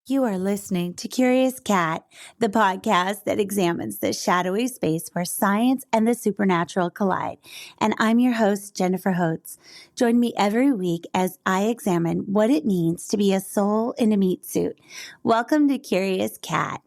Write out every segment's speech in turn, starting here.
You are listening to Curious Cat, the podcast that examines the shadowy space where science and the supernatural collide. And I'm your host, Jennifer Holtz. Join me every week as I examine what it means to be a soul in a meat suit. Welcome to Curious Cat.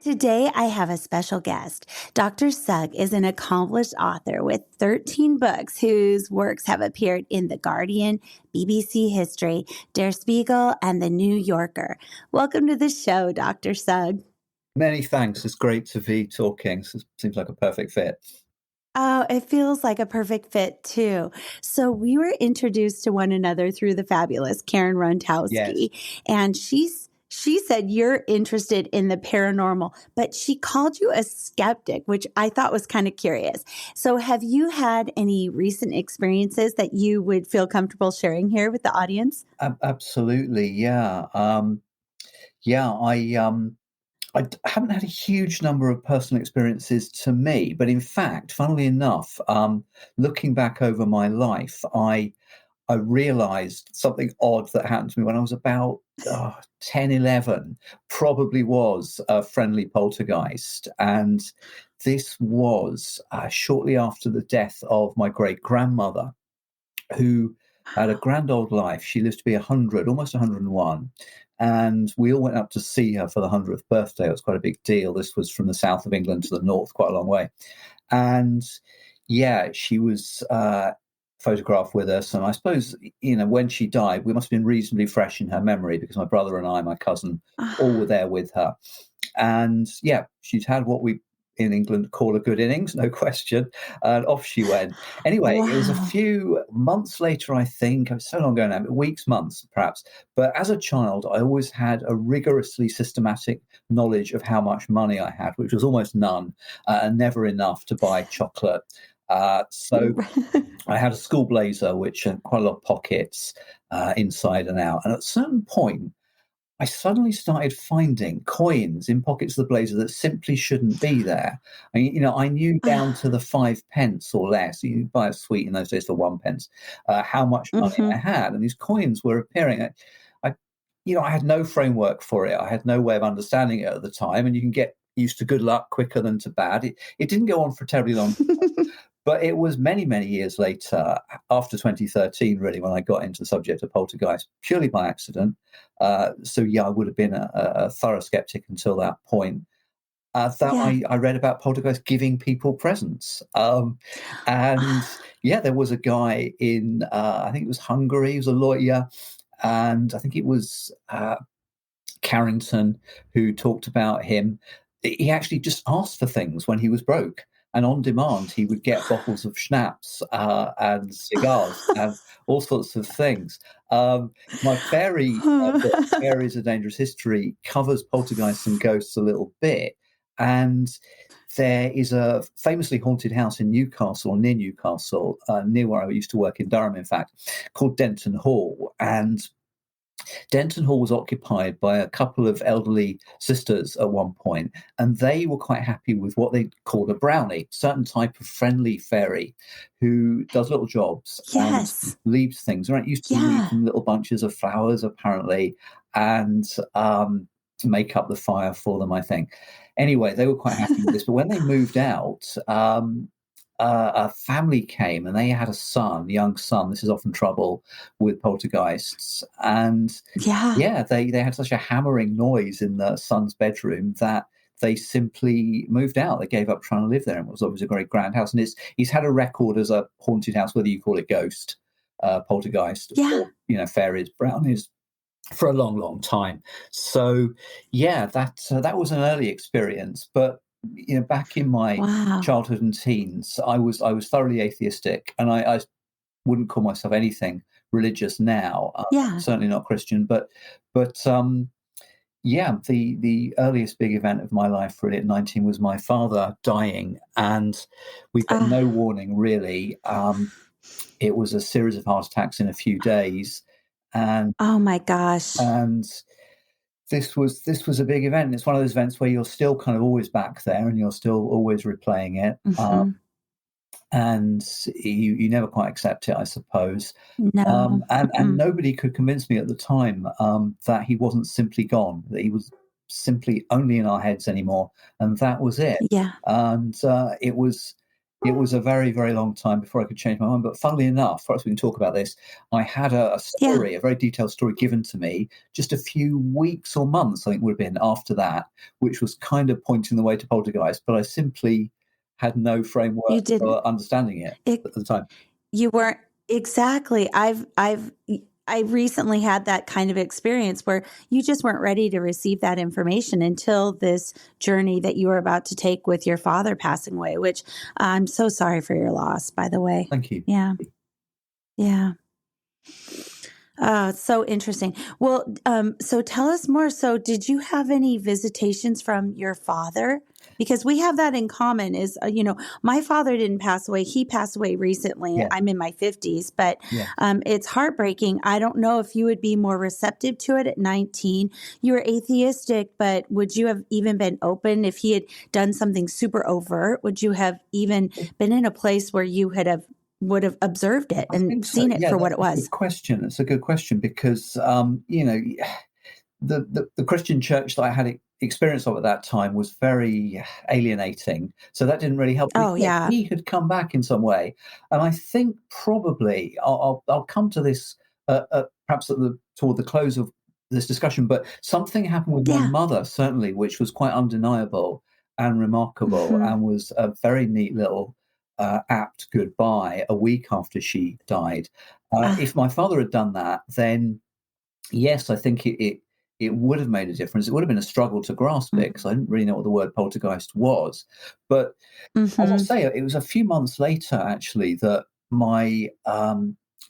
Today, I have a special guest. Dr. Sugg is an accomplished author with 13 books whose works have appeared in The Guardian, BBC History, Der Spiegel, and The New Yorker. Welcome to the show, Dr. Sugg. Many thanks. It's great to be talking. It seems like a perfect fit. Oh, it feels like a perfect fit, too. So we were introduced to one another through the fabulous Karen Rontowski, Yes. And she said you're interested in the paranormal, but she called you a skeptic, which I thought was kind of curious. So have you had any recent experiences that you would feel comfortable sharing here with the audience? Absolutely. Yeah. I haven't had a huge number of personal experiences to me, but in fact, funnily enough, looking back over my life, I realized something odd that happened to me when I was about 10, 11, probably was a friendly poltergeist. And this was shortly after the death of my great-grandmother, who had a grand old life. She lived to be 100, almost 101. And we all went up to see her for the 100th birthday. It was quite a big deal. This was from the south of England to the north, quite a long way. And yeah, she was photographed with us. And I suppose, when she died, we must have been reasonably fresh in her memory because my brother and I, my cousin, all were there with her. And yeah, she'd had what we in England call a good innings, no question. And off she went. Anyway, It was a few months later, I think. It was so long ago now, weeks, months, perhaps. But as a child, I always had a rigorously systematic knowledge of how much money I had, which was almost none, and never enough to buy chocolate. So I had a school blazer, which had quite a lot of pockets inside and out. And at a certain point, I suddenly started finding coins in pockets of the blazer that simply shouldn't be there. I mean, I knew down to the 5 pence or less. You could buy a sweet in those days for 1 pence, how much money I had. And these coins were appearing. I had no framework for it. I had no way of understanding it at the time. And you can get used to good luck quicker than to bad. It didn't go on for a terribly long time. But it was many, many years later, after 2013, really, when I got into the subject of poltergeist, purely by accident. I would have been a thorough skeptic until that point. I read about poltergeist giving people presents. There was a guy in, I think it was Hungary, he was a lawyer, and I think it was Carrington who talked about him. He actually just asked for things when he was broke. And on demand, he would get bottles of schnapps and cigars and all sorts of things. My fairy book, Fairies: A Dangerous History, covers poltergeists and ghosts a little bit. And there is a famously haunted house in Newcastle, or near Newcastle, near where I used to work in Durham, in fact, called Denton Hall. And Denton Hall was occupied by a couple of elderly sisters at one point, and they were quite happy with what they called a brownie, certain type of friendly fairy who does little jobs and leaves things. Right, used to leave them little bunches of flowers, apparently, and make up the fire for them, I think. Anyway, they were quite happy with this, but when they moved out, a family came and they had a young son. This is often trouble with poltergeists. And they had such a hammering noise in the son's bedroom that they simply moved out. They gave up trying to live there. And it was obviously a very grand house. And he's had a record as a haunted house, whether you call it ghost, poltergeist, or, fairies, brownies, for a long, long time. So, that was an early experience. But back in my childhood and teens, I was thoroughly atheistic, and I wouldn't call myself anything religious now. Certainly not Christian, but the earliest big event of my life, really, at 19, was my father dying, and we got no warning, really. It was a series of heart attacks in a few days, and Oh my gosh. and this was a big event. It's one of those events where you're still kind of always back there, and you're still always replaying it, Hmm. and you never quite accept it, I suppose. No. And Mm-mm. nobody could convince me at the time that he wasn't simply gone, that he was simply only in our heads anymore, and that was it. Yeah. And it was a very, very long time before I could change my mind. But funnily enough, perhaps we can talk about this. I had a Yeah. story, a very detailed story given to me just a few weeks or months, I think would have been after that, which was kind of pointing the way to poltergeist, but I simply had no You framework didn't. for understanding it It at the time. You weren't exactly. I recently had that kind of experience where you just weren't ready to receive that information until this journey that you were about to take with your father passing away, which I'm so sorry for your loss, by the way. Thank you. Yeah. Yeah. Oh, it's so interesting. Well, so tell us more. So, did you have any visitations from your father? Because we have that in common. Is my father didn't pass away; he passed away recently. Yeah, I'm in my 50s, but yeah. it's heartbreaking. I don't know if you would be more receptive to it at 19. You were atheistic, but would you have even been open if he had done something super overt? Would you have even been in a place where you would have observed it I and think so. seen it Yeah, for what that's it a good was? question. It's a good question because the Christian church that I had experience of at that time was very alienating. So that didn't really help. Oh, If yeah. he had come back in some way, and I think probably I'll come to this perhaps toward the close of this discussion. But something happened with my Yeah. mother certainly, which was quite undeniable and remarkable, Mhm. and was a very neat little apt goodbye a week after she died. Ah, If my father had done that, then yes, I think it would have made a difference. It would have been a struggle to grasp it because I didn't really know what the word poltergeist was. But as I mhm. say, it was a few months later actually that my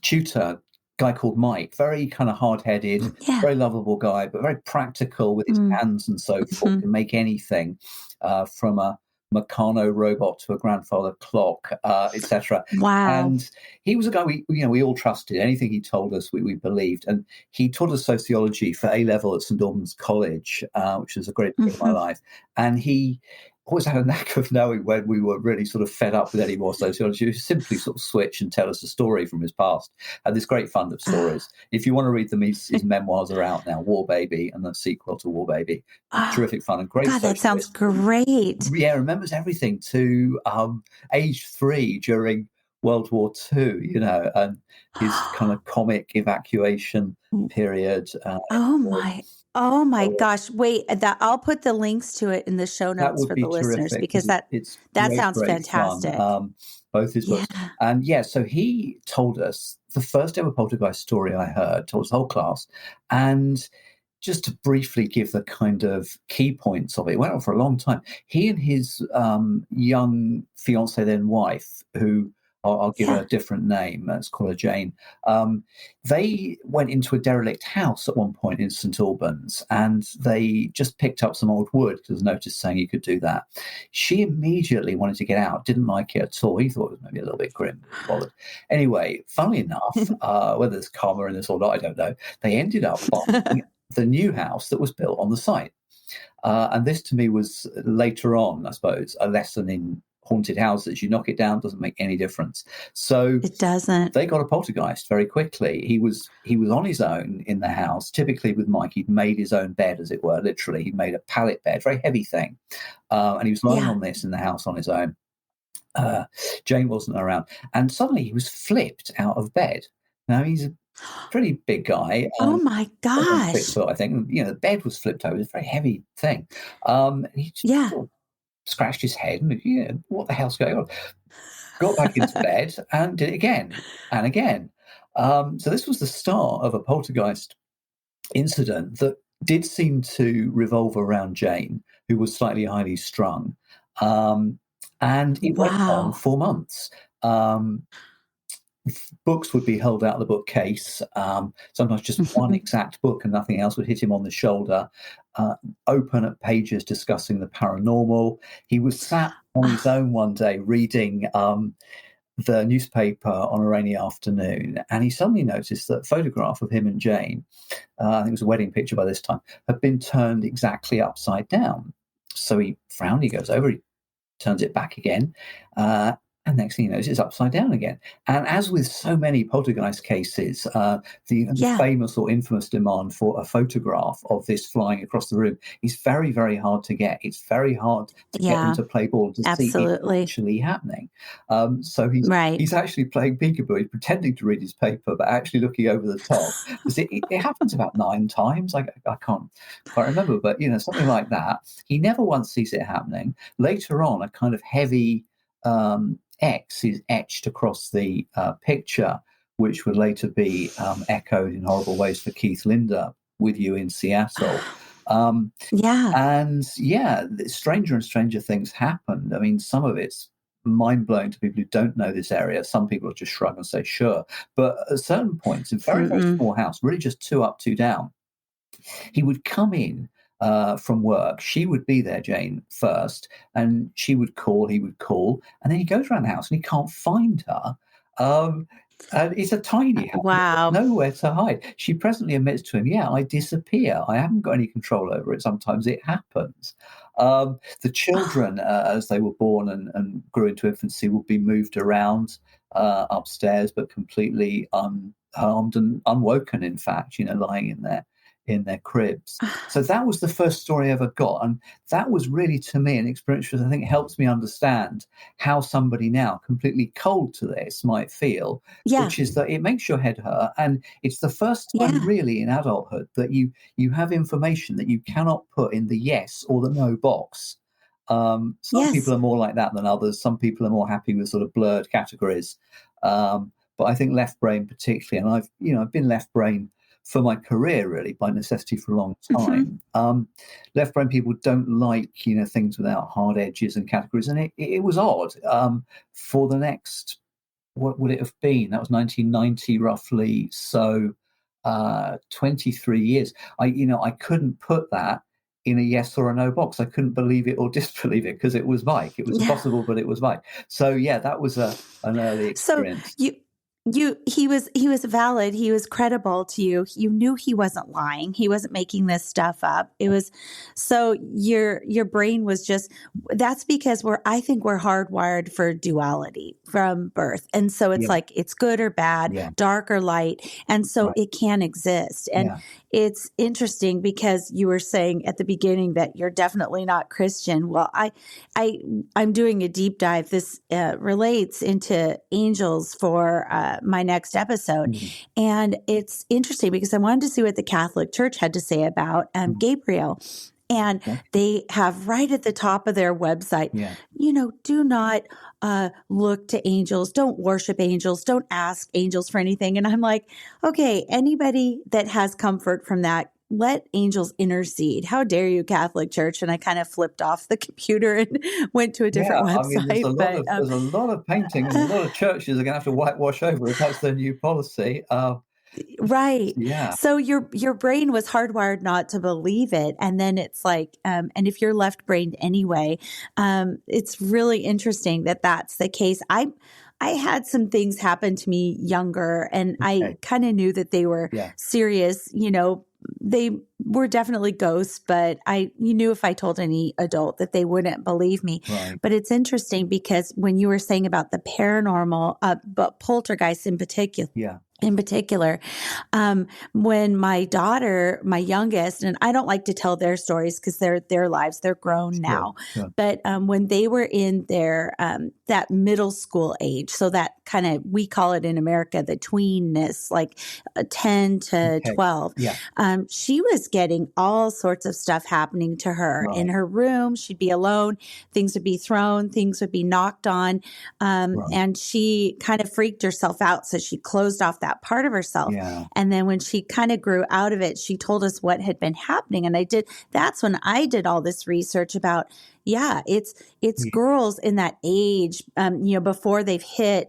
tutor, guy called Mike, very kind of hard-headed, Yeah. very lovable guy, but very practical with his Mm. hands and so forth, Mhm. can make anything from a Meccano robot to a grandfather clock, etc. Wow. And he was a guy we all trusted. Anything he told us, we believed. And he taught us sociology for A level at St Albans College, which was a great period of my Mhm. life. And he always had a knack of knowing when we were really sort of fed up with any more sociology. He would simply sort of switch and tell us a story from his past. Had this great fund of Ah. stories. If you want to read them, his memoirs are out now, War Baby and the sequel to War Baby. Oh, Terrific fun and great God, that sounds socialist. great. Yeah, remembers everything to age 3 during World War II, and his kind of comic evacuation period. Oh So, my oh my so gosh. Wait, that I'll put the links to it in the show that notes would for the be listeners terrific because because it's that great, sounds great fun. fantastic. Both his books. Yeah. And yeah, so he told us the first ever poltergeist story I heard, told his whole class. And just to briefly give the kind of key points of it, it went on for a long time. He and his young fiance, then wife, who I'll give her Yeah. a different name, let's call her Jane, they went into a derelict house at one point in St Albans and they just picked up some old wood because notice saying you could do that. She immediately wanted to get out, didn't like it at all. He thought it was maybe a little bit grim, bothered. Anyway, funnily enough, whether there's karma in this or not, I don't know, they ended up buying the new house that was built on the site. And this to me was later on, I suppose, a lesson in haunted houses. You knock it down, doesn't make any difference. So It doesn't. they got a poltergeist very quickly. He was on his own in the house, typically with Mike. He'd made his own bed, as it were, literally. He'd made a pallet bed, very heavy thing. And he was lying Yeah. on this in the house on his own. Jane wasn't around. And suddenly he was flipped out of bed. Now he's a pretty big guy, Oh my on 6 gosh. foot, I think. The bed was flipped over. It was a very heavy thing. And he just Yeah. sort of scratched his head and, what the hell's going on? Got back into bed and did it again and again. So this was the start of a poltergeist incident that did seem to revolve around Jane, who was slightly highly strung. And it went on Wow. for months. Um, Books would be held out of the bookcase. Sometimes just one exact book and nothing else would hit him on the shoulder. Open at pages discussing the paranormal. He was sat on his Ah, own one day reading the newspaper on a rainy afternoon, and he suddenly noticed that a photograph of him and Jane, I think it was a wedding picture by this time, had been turned exactly upside down. So he frowned, he goes over, he turns it back again, and next thing you know, it's upside down again. And as with so many poltergeist cases, the famous or infamous demand for a photograph of this flying across the room is very, very hard to get. It's very hard to get them to play ball to see it actually happening. So he's actually playing peekaboo. He's pretending to read his paper, but actually looking over the top. It happens about 9 times. I can't quite remember, but something like that. He never once sees it happening. Later on, a kind of heavy X is etched across the picture, which would later be echoed in horrible ways for Keith Linder, With You in Seattle. And stranger and stranger things happened. I mean, some of it's mind-blowing to people who don't know this area. Some people just shrug and say, sure. But at certain points, in very, very small house, really just 2 up, 2 down, he would come in from work. She would be there, Jane, first, and she would call, he would call, and then he goes around the house and he can't find her. And it's a tiny house. Wow. Nowhere to hide. She presently admits to him, I disappear. I haven't got any control over it. Sometimes it happens. The children, as they were born and grew into infancy, would be moved around upstairs, but completely unharmed and unwoken, in fact, lying in their cribs. So that was the first story I ever got. And that was really, to me, an experience that I think helps me understand how somebody now completely cold to this might feel, which is that it makes your head hurt. And it's the first time really in adulthood that you have information that you cannot put in the yes or the no box. Some people are more like that than others. Some people are more happy with sort of blurred categories. But I think left brain particularly, and I've been left brain for my career, really, by necessity for a long time. Left brain people don't like, things without hard edges and categories. And it was odd for the next, what would it have been? That was 1990, roughly. So 23 years. I couldn't put that in a yes or a no box. I couldn't believe it or disbelieve it because it was Mike. It was possible, but it was Mike. So that was an early experience. So he was valid. He was credible to you. You knew he wasn't lying. He wasn't making this stuff up. It was, so your brain was just, that's because I think we're hardwired for duality from birth. And so it's like, it's good or bad, dark or light. And so it can exist. And it's interesting because you were saying at the beginning that you're definitely not Christian. Well, I'm doing a deep dive. This relates into angels for my next episode. And it's interesting because I wanted to see what the Catholic Church had to say about Gabriel. And they have right at the top of their website, do not look to angels, don't worship angels, don't ask angels for anything. And I'm like, okay, anybody that has comfort from that, let angels intercede. How dare you, Catholic Church? And I kind of flipped off the computer and went to a different website. I mean, there's a lot of paintings, a lot of churches are going to have to whitewash over if that's their new policy. Right. Yeah. So your brain was hardwired not to believe it. And then it's like, and if you're left brained anyway, it's really interesting that that's the case. I had some things happen to me younger, and I kind of knew that they were serious. They were definitely ghosts, but you knew if I told any adult that they wouldn't believe me. Right. But it's interesting because when you were saying about the paranormal, but poltergeists in particular, when my daughter, my youngest, and I don't like to tell their stories because they're their lives, they're grown now. Sure. But when they were in their that middle school age, so that kind of, we call it in America the tweenness, like 10 to 12. Yeah. She was getting all sorts of stuff happening to her in her room. She'd be alone. Things would be thrown. Things would be knocked on. And she kind of freaked herself out. So she closed off that part of herself. Yeah. And then when she kind of grew out of it, she told us what had been happening. And that's when I did all this research about, it's girls in that age, before they've hit,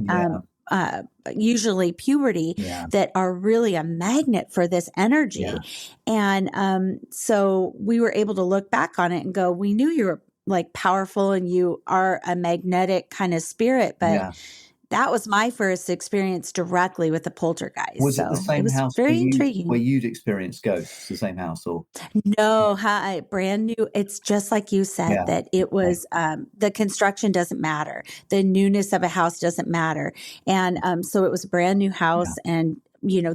usually puberty, that are really a magnet for this energy. Yeah. And so we were able to look back on it and go, we knew you were like powerful and you are a magnetic kind of spirit, but that was my first experience directly with the poltergeist. Was it the So it same was house very where intriguing. you'd experienced ghosts, the same house or? No, hi, brand new. It's just like you said Yeah. that it Okay. was, the construction doesn't matter. The newness of a house doesn't matter. And so it was a brand new Yeah. house, and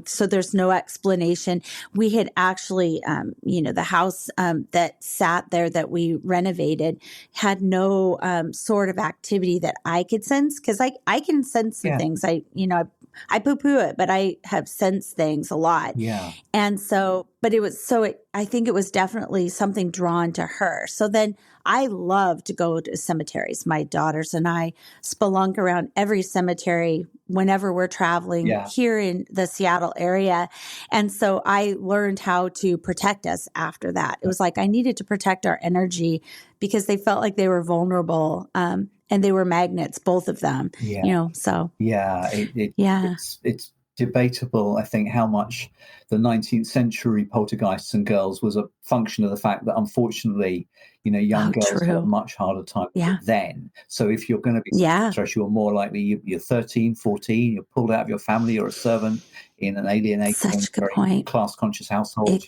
so there's no explanation. We had actually, the house that sat there that we renovated had no sort of activity that I could sense, because I can sense some Yeah. things. I poo poo it, but I have sensed things a lot. Yeah. And so, but I think it was definitely something drawn to her. So then I love to go to cemeteries. My daughters and I spelunk around every cemetery whenever we're traveling Yeah. here in the Seattle area. And so I learned how to protect us after that. It was like I needed to protect our energy because they felt like they were vulnerable. And they were magnets, both of them, Yeah. so Yeah. yeah. It's debatable, I think, how much the 19th century poltergeists and girls was a function of the fact that, unfortunately, young Oh, girls had a true. much harder time with Yeah. it then. So if you're going to be Yeah. stressed, you're more likely you're 13, 14, you're pulled out of your family, you're a servant in an alienating, Such a good very point. class conscious household, It's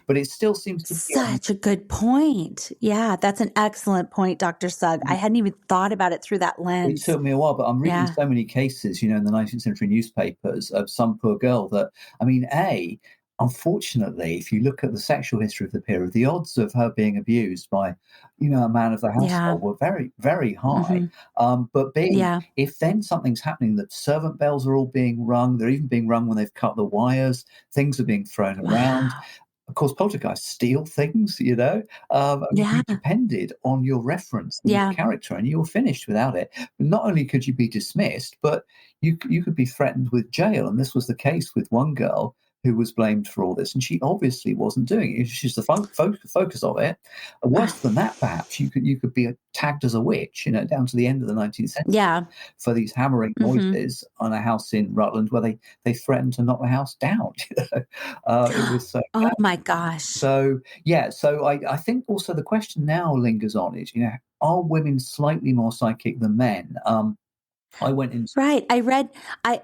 but it still seems to be such a good point. Yeah, that's an excellent point, Dr. Sugg. I hadn't even thought about it through that it lens. took me a while, but I'm reading Yeah. so many cases, in the 19th century newspapers of some poor girl that, unfortunately, if you look at the sexual history of the period, the odds of her being abused by, a man of the Yeah. household were very, very high. Hmm. But Yeah. if then something's happening, the servant bells are all being rung, they're even being rung when they've cut the wires, things are being thrown around. Wow. Of course, poltergeists steal things, Yeah. you depended on your reference and your Yeah. character, and you were finished without it. Not only could you be dismissed, but you could be threatened with jail. And this was the case with one girl who was blamed for all this, and she obviously wasn't doing it. She's the focus of it. Worse than that, perhaps you could be tagged as a witch, down to the end of the 19th century Yeah. for these hammering Hmm. noises on a house in Rutland where they threatened to knock the house down. It was so Oh bad. my gosh. So yeah, so I think also the question now lingers on is, are women slightly more psychic than men? I went into Right. I read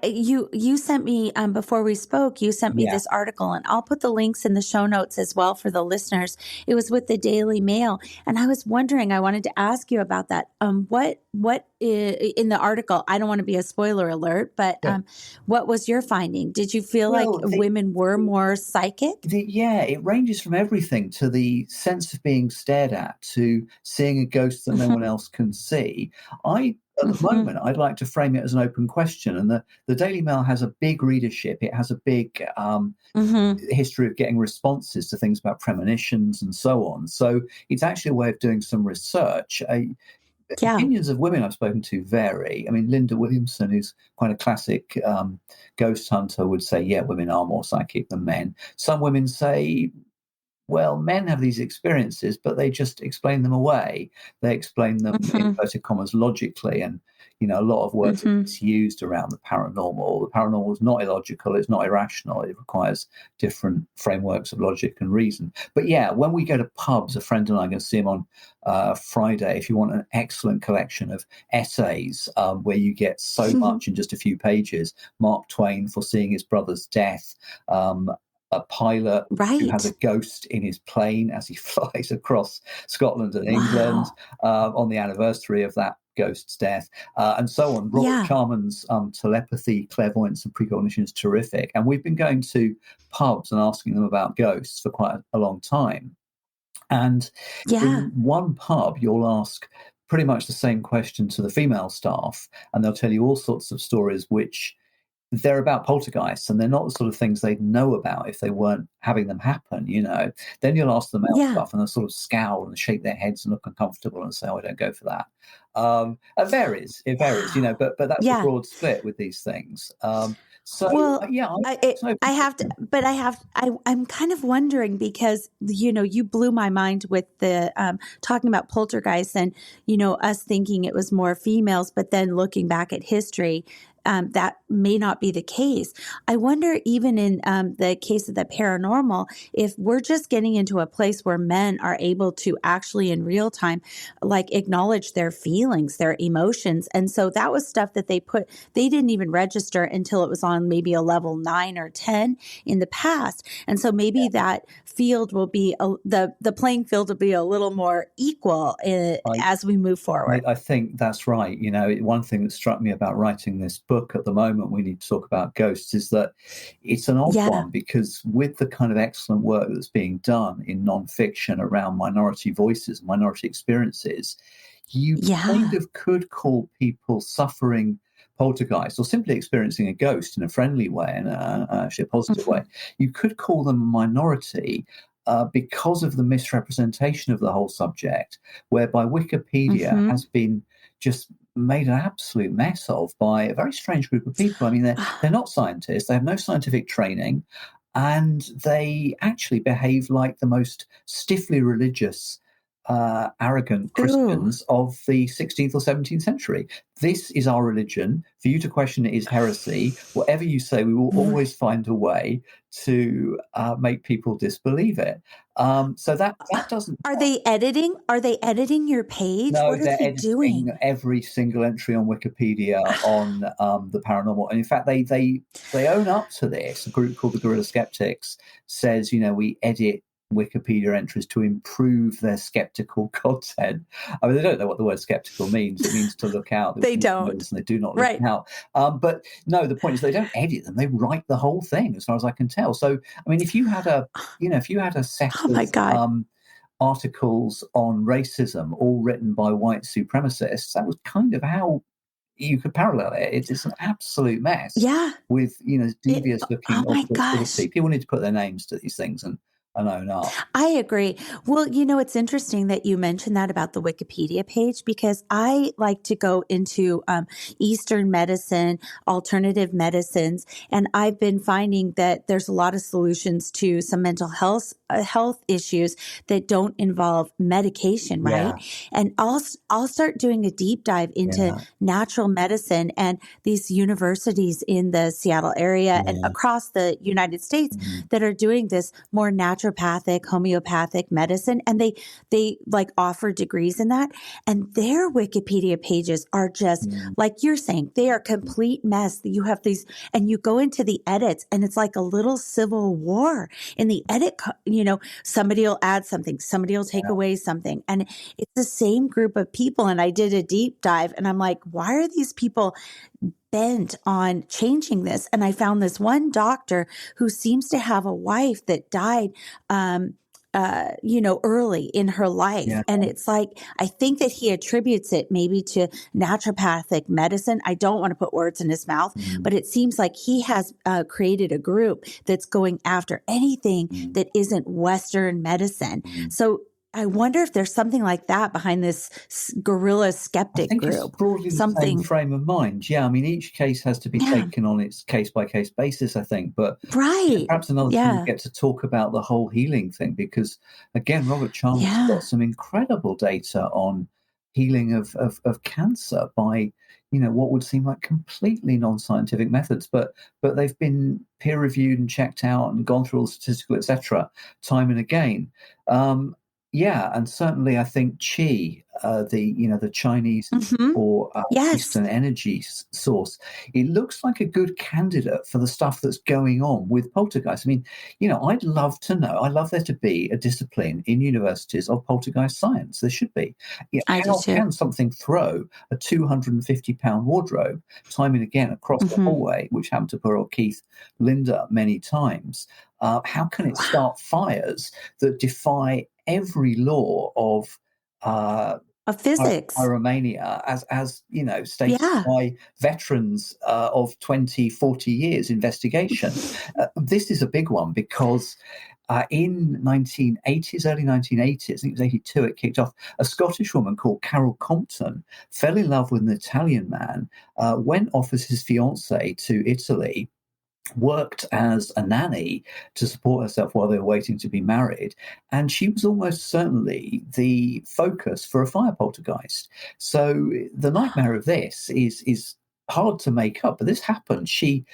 you sent me before we spoke, you sent me yeah, this article, and I'll put the links in the show notes as well for the listeners. It was with the Daily Mail, and I was wondering, I wanted to ask you about that. In the article, I don't want to be a spoiler alert, but yeah. what was your finding? Did you feel like Well, women were more psychic? yeah, it ranges from everything to the sense of being stared at to seeing a ghost that no one Hmm. else can see. At the Hmm. moment, I'd like to frame it as an open question. And the Daily Mail has a big readership. It has a big Hmm. history of getting responses to things about premonitions and so on. So it's actually a way of doing some research. Yeah. Opinions of women I've spoken to vary. I mean, Linda Williamson, who's quite a classic ghost hunter, would say, yeah, women are more psychic than men. Some women say, well, men have these experiences, but they just explain them away. They explain them, in Hmm. inverted commas, logically. And, a lot of words are Hmm. misused around the paranormal. The paranormal is not illogical. It's not irrational. It requires different frameworks of logic and reason. But yeah, when we go to pubs, a friend and I are going to see him on Friday. If you want an excellent collection of essays where you get so much in just a few pages, Mark Twain foreseeing his brother's death, a pilot who has a Right. ghost in his plane as he flies across Scotland and England Wow. on the anniversary of that ghost's death, and so on. Robert Yeah. Charman's telepathy, clairvoyance, and precognition is terrific. And we've been going to pubs and asking them about ghosts for quite a long time. And Yeah. in one pub, you'll ask pretty much the same question to the female staff, and they'll tell you all sorts of stories which they're about poltergeists, and they're not the sort of things they'd know about if they weren't having them happen. Then you'll ask the male Yeah. stuff, and they'll sort of scowl and shake their heads and look uncomfortable and say, "Oh, I don't go for that." It varies. It varies, Wow. but that's a Yeah. broad split with these things. So Well, yeah, it's an I open have to, question. but I'm kind of wondering because, you blew my mind with the, talking about poltergeists and, us thinking it was more females, but then looking back at history, that may not be the case. I wonder, even in the case of the paranormal, if we're just getting into a place where men are able to actually in real time, like, acknowledge their feelings, their emotions. And so that was stuff that they didn't even register until it was on maybe a level 9 or 10 in the past. And so maybe that field will be, the playing field will be a little more equal as we move forward. I think that's right. One thing that struck me about writing this book at the moment, we need to talk about ghosts, is that it's an odd one, because with the kind of excellent work that's being done in nonfiction around minority voices, minority experiences, you kind of could call people suffering poltergeist or simply experiencing a ghost in a friendly way and actually a positive way. You could call them a minority because of the misrepresentation of the whole subject, whereby Wikipedia has been just made an absolute mess of by a very strange group of people. I mean, they're not scientists, they have no scientific training, and they actually behave like the most stiffly religious, arrogant Christians of the 16th or 17th century. This is our religion. For you to question it is heresy. Whatever you say, we will always find a way to make people disbelieve it. So that doesn't. Are they editing? Are they editing your page? No, what are they're they editing doing? every single entry on Wikipedia on the paranormal. And in fact, they own up to this. A group called the Guerrilla Skeptics says, we edit Wikipedia entries to improve their skeptical content. I mean, they don't know what the word skeptical means. It means to look out. They don't. And they do not look out. But no, the point is they don't edit them. They write the whole thing, as far as I can tell. So, I mean, if you had a set of articles on racism, all written by white supremacists, that was kind of how you could parallel it. It's an absolute mess. Yeah. With devious looking objectivity. People need to put their names to these things and own up. I agree. Well, it's interesting that you mentioned that about the Wikipedia page, because I like to go into Eastern medicine, alternative medicines, and I've been finding that there's a lot of solutions to some mental health issues that don't involve medication, right? And I'll start doing a deep dive into natural medicine and these universities in the Seattle area and across the United States that are doing this more naturopathic, homeopathic medicine, and they like offer degrees in that, and their Wikipedia pages are just like you're saying, they are a complete mess. You have these, and you go into the edits, and it's like a little civil war in the edit. Somebody will add something, somebody will take away something, and it's the same group of people. And I did a deep dive, and I'm like, why are these people bent on changing this? And I found this one doctor who seems to have a wife that died early in her life. And it's like, I think that he attributes it maybe to naturopathic medicine. I don't want to put words in his mouth, but it seems like he has created a group that's going after anything that isn't Western medicine. So I wonder if there's something like that behind this guerrilla skeptic group. It's broadly the same frame of mind. Yeah, I mean, each case has to be taken on its case-by-case basis, I think. But perhaps another time we get to talk about the whole healing thing, because, again, Robert Chalmers has got some incredible data on healing of cancer by, what would seem like completely non-scientific methods. But they've been peer-reviewed and checked out and gone through all the statistical, etc., time and again. And certainly I think qi, the Chinese or Eastern energy source, it looks like a good candidate for the stuff that's going on with poltergeist. I mean, I'd love to know. I'd love there to be a discipline in universities of poltergeist science. There should be. How can something throw a 250-pound wardrobe time and again across the hallway, which happened to poor old Keith Linder many times? How can it start fires that defy every law of physics, pyromania, as stated by veterans of 20, 40 years investigation? This is a big one because in 1980s, early 1980s, I think it was 82, it kicked off. A Scottish woman called Carol Compton fell in love with an Italian man, went off as his fiance to Italy, worked as a nanny to support herself while they were waiting to be married, and she was almost certainly the focus for a fire poltergeist. So the nightmare of this is hard to make up, but this happened. She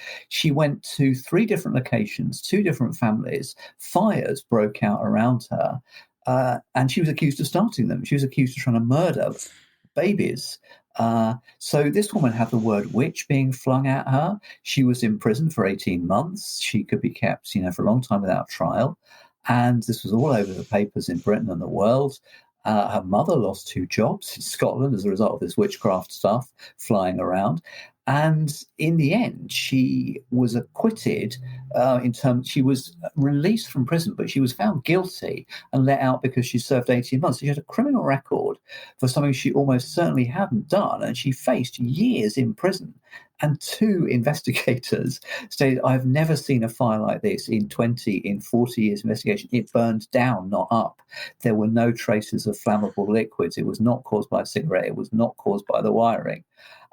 went to 3 different locations, 2 different families. Fires broke out around her, and she was accused of starting them. She was accused of trying to murder babies. So this woman had the word witch being flung at her. She was in prison for 18 months. She could be kept, for a long time without trial. And this was all over the papers in Britain and the world. Her mother lost 2 jobs in Scotland as a result of this witchcraft stuff flying around. And in the end, she was acquitted she was released from prison, but she was found guilty and let out because she served 18 months. So she had a criminal record for something she almost certainly hadn't done. And she faced years in prison. And 2 investigators stated, I've never seen a fire like this in 40 years investigation. It burned down, not up. There were no traces of flammable liquids. It was not caused by a cigarette. It was not caused by the wiring.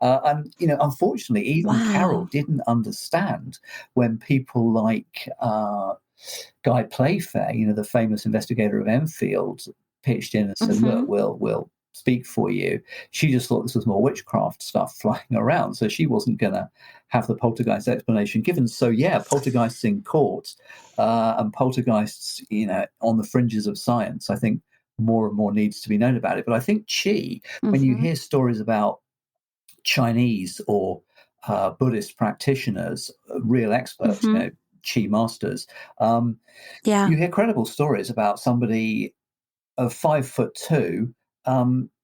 And unfortunately, even Carol didn't understand when people like Guy Playfair, the famous investigator of Enfield, pitched in and said, look, we'll speak for you. She just thought this was more witchcraft stuff flying around, so she wasn't going to have the poltergeist explanation given. So yeah, poltergeists in court and poltergeists, on the fringes of science. I think more and more needs to be known about it. But I think when you hear stories about Chinese or Buddhist practitioners, real experts, Qi masters, you hear credible stories about somebody of 5'2",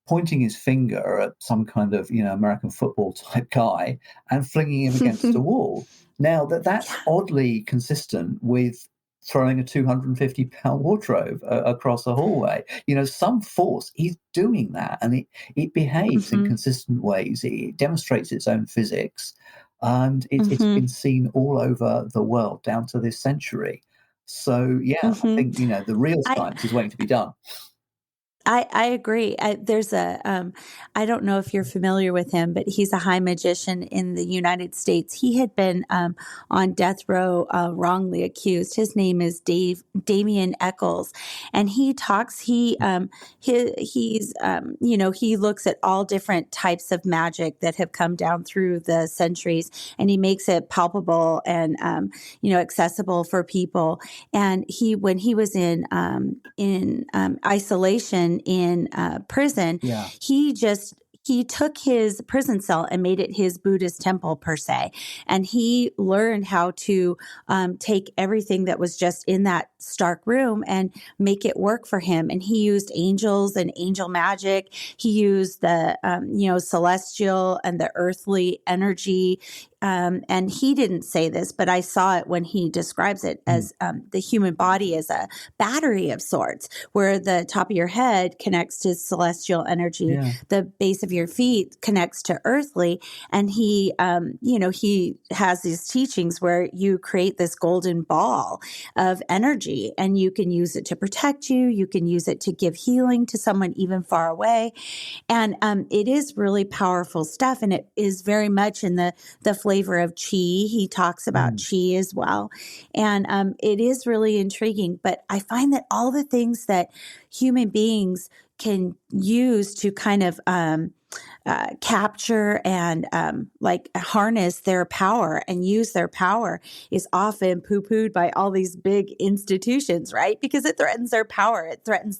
pointing his finger at some kind of American football type guy and flinging him against a wall. Now that's oddly consistent with throwing a 250-pound wardrobe across a hallway. Some force is doing that, and it behaves in consistent ways. It demonstrates its own physics, and it's been seen all over the world down to this century. So, I think, the real science is waiting to be done. I agree. There's I don't know if you're familiar with him, but he's a high magician in the United States. He had been on death row, wrongly accused. His name is Damien Eccles, and he talks. He looks at all different types of magic that have come down through the centuries, and he makes it palpable and accessible for people. And when he was in isolation in prison, he took his prison cell and made it his Buddhist temple per se. And he learned how to take everything that was just in that stark room and make it work for him. And he used angels and angel magic. He used the, celestial and the earthly energy. And he didn't say this, but I saw it when he describes it as the human body as a battery of sorts, where the top of your head connects to celestial energy, the base of your feet connects to earthly. And he has these teachings where you create this golden ball of energy, and you can use it to protect you. You can use it to give healing to someone even far away. And it is really powerful stuff. And it is very much in the flavor of Qi. He talks about Qi as well. And it is really intriguing. But I find that all the things that human beings can use to kind of capture and harness their power and use their power is often poo-pooed by all these big institutions, right? Because it threatens their power. It threatens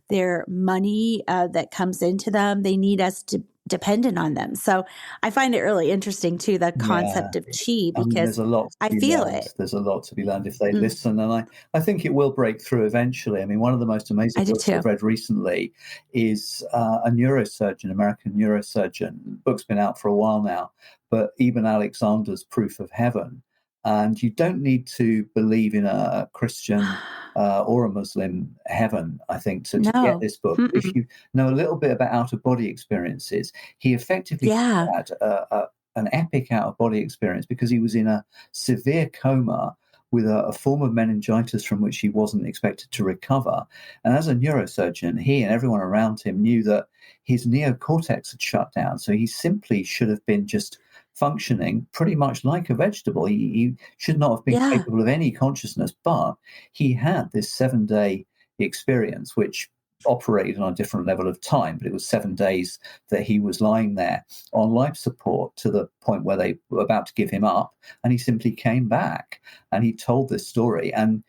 their money that comes into them. They need us to dependent on them. So I find it really interesting too, the concept of Qi, because there's a lot I feel it. There's a lot to be learned if they listen. And I think it will break through eventually. I mean, one of the most amazing books I've read recently is a neurosurgeon, American neurosurgeon. The book's been out for a while now, but Eben Alexander's Proof of Heaven. And you don't need to believe in a Christian or a Muslim heaven, I think, to get this book. If you know a little bit about out-of-body experiences, he effectively had an epic out-of-body experience because he was in a severe coma with a form of meningitis from which he wasn't expected to recover. And as a neurosurgeon, he and everyone around him knew that his neocortex had shut down, so he simply should have been just functioning pretty much like a vegetable. He should not have been capable of any consciousness, but he had this 7-day experience, which operated on a different level of time, but it was 7 days that he was lying there on life support to the point where they were about to give him up, and he simply came back and he told this story. And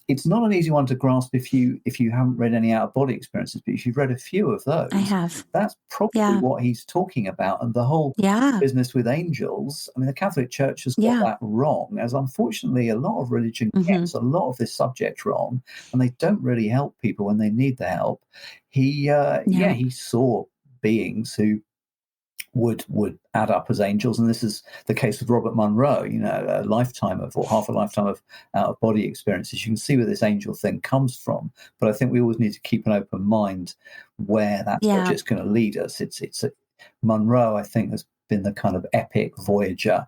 it's not an easy one to grasp if you haven't read any out-of-body experiences, but if you've read a few of those, I have. that's probably what he's talking about. And the whole business with angels, I mean, the Catholic Church has got that wrong, as unfortunately a lot of religion gets a lot of this subject wrong, and they don't really help people when they need the help. He saw beings who would add up as angels, and this is the case with Robert Monroe. A lifetime of, or half a lifetime of, out-of-body experiences. You can see where this angel thing comes from, but I think we always need to keep an open mind where that subject's going to lead us. Monroe, I think, has been the kind of epic voyager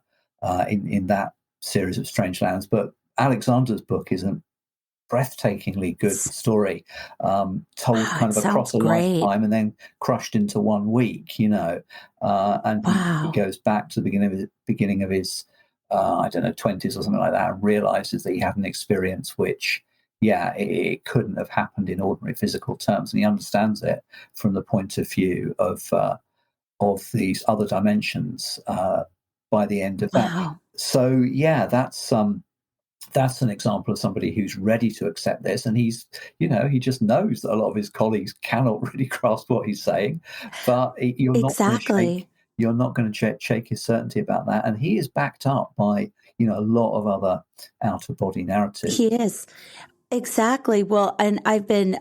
in that series of Strange Lands, but Alexander's book is a breathtakingly good story, told kind of across a lifetime and then crushed into 1 week, and he goes back to the beginning of his 20s or something like that, and realizes that he had an experience which it couldn't have happened in ordinary physical terms, and he understands it from the point of view of these other dimensions by the end of that. So that's an example of somebody who's ready to accept this, and he just knows that a lot of his colleagues cannot really grasp what he's saying, but you're not going to shake his certainty about that, and he is backed up by a lot of other out-of-body narratives. He is. Exactly. Well, and I've been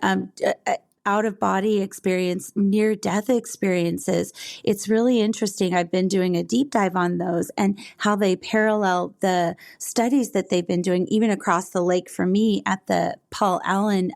out-of-body experience, near-death experiences. It's really interesting. I've been doing a deep dive on those and how they parallel the studies that they've been doing, even across the lake for me at the Paul Allen.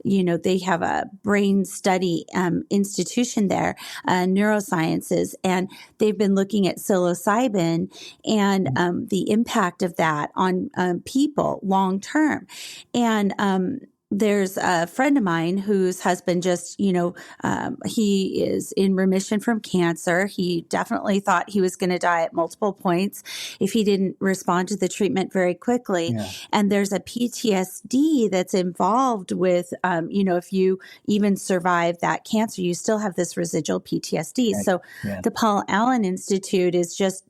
They have a brain study institution there, neurosciences, and they've been looking at psilocybin and the impact of that on people long-term. And there's a friend of mine whose husband just, he is in remission from cancer. He definitely thought he was going to die at multiple points if he didn't respond to the treatment very quickly. Yeah. And there's a PTSD that's involved with, if you even survive that cancer, you still have this residual PTSD. Right. So the Paul Allen Institute is just,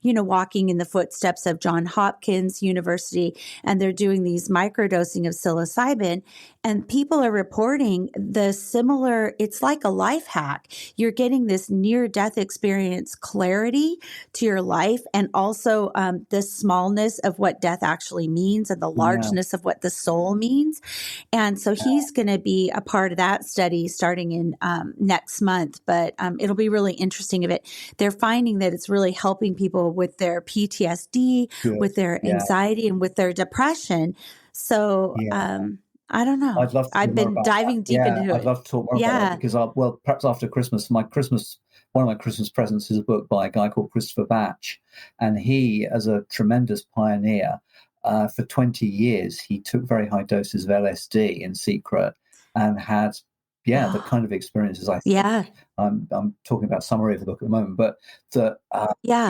walking in the footsteps of Johns Hopkins University, and they're doing these microdosing of psilocybin, and people are reporting the similar, it's like a life hack. You're getting this near-death experience clarity to your life, and also the smallness of what death actually means and the largeness of what the soul means. And so he's going to be a part of that study starting in next month, but it'll be really interesting of it. They're finding that it's really helping people with their PTSD, with their anxiety, and with their depression. So I don't know. I'd love to I've been diving deep into it. I'd love to talk more about it, because perhaps after Christmas, one of my Christmas presents is a book by a guy called Christopher Batch, and he, as a tremendous pioneer, for 20 years, he took very high doses of LSD in secret and had the kind of experiences I think I'm talking about summary of the book at the moment, but that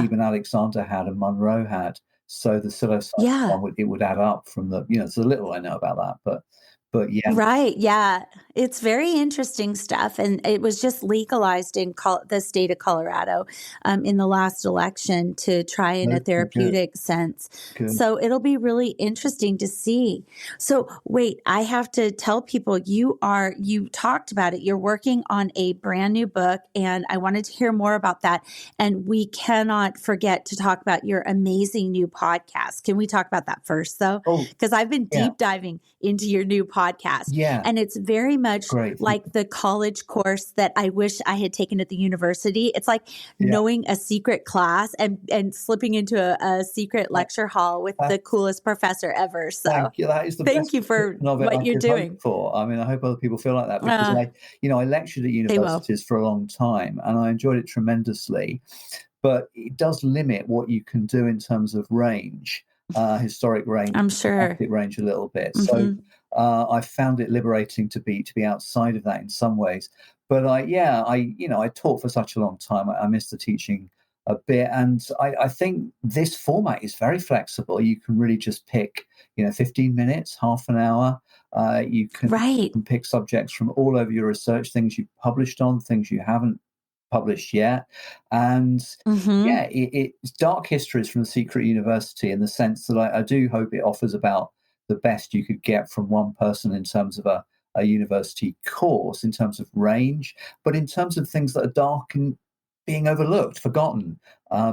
even Alexander had and Monroe had. So the psilocybin one, it would add up from the, there's a little I know about that, but Right. Yeah. It's very interesting stuff. And it was just legalized in the state of Colorado in the last election to try in a therapeutic sense. Good. So it'll be really interesting to see. So wait, I have to tell people you talked about it. You're working on a brand new book, and I wanted to hear more about that. And we cannot forget to talk about your amazing new podcast. Can we talk about that first, though? Because I've been deep diving into your new podcast. Yeah. And it's very much like the college course that I wish I had taken at the university. It's like knowing a secret class and slipping into a secret lecture hall with the coolest professor ever. So thank you. That is the thank you for what you're doing. I mean, I hope other people feel like that, because I lectured at universities for a long time, and I enjoyed it tremendously, but it does limit what you can do in terms of range, historic range, I'm sure, range a little bit. Mm-hmm. So I found it liberating to be outside of that in some ways. But I taught for such a long time. I missed the teaching a bit, and I think this format is very flexible. You can really just pick 15 minutes, half an hour, You Right. can pick subjects from all over your research, things you've published on, things you haven't published yet. And Mm-hmm. it's dark histories from the secret university, in the sense that I do hope it offers about the best you could get from one person in terms of a university course, in terms of range, but in terms of things that are dark and being overlooked, forgotten,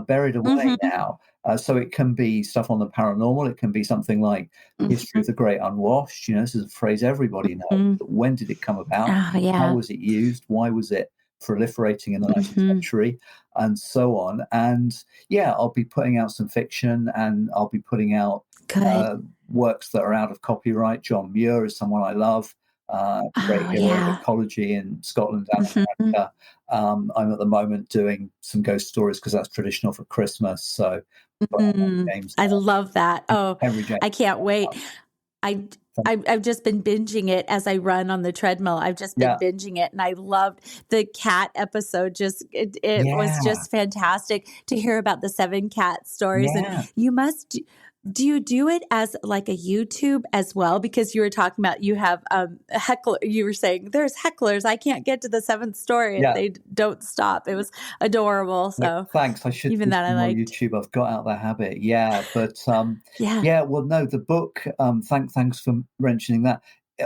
buried away Mm-hmm. now. So it can be stuff on the paranormal. It can be something like history Mm-hmm. of the great unwashed. This is a phrase everybody knows. Mm-hmm. But when did it come about? Oh, How yeah. was it used? Why was it proliferating in the 19th Mm-hmm. century? And so on. And yeah, I'll be putting out some fiction, and I'll be putting out Good. works that are out of copyright. John Muir is someone I love. Great Oh, hero of yeah. ecology in Scotland and Mm-hmm. America. I'm at the moment doing some ghost stories because that's traditional for Christmas. So Mm, James, I love that. Oh, Henry James. I can't wait. I, I've just been binging it as I run on the treadmill. I've just been Yeah, binging it, and I loved the cat episode. It was yeah, just fantastic to hear about the 7 cat stories. And yeah. you must do you do it as like a YouTube as well? Because you were talking about you have a heckler. You were saying there's hecklers. I can't get to the 7th story, and Yeah. they don't stop. It was adorable. Well, So thanks. I should even do that I some more liked. YouTube. I've got out the habit. Yeah, but Yeah. yeah. Well, no, the book. Thanks for mentioning that.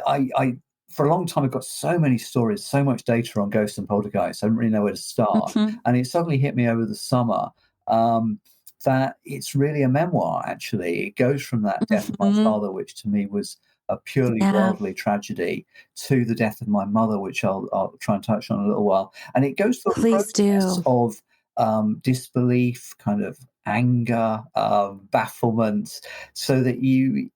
I for a long time I've got so many stories, so much data on ghosts and poltergeists. I don't really know where to start, Hmm. and it suddenly hit me over the summer um, that it's really a memoir. Actually, it goes from that death of my Hmm. father, which to me was a purely Yeah. worldly tragedy, to the death of my mother, which I'll try and touch on in a little while. And it goes through a Please process do. of disbelief, kind of anger, bafflement, so that you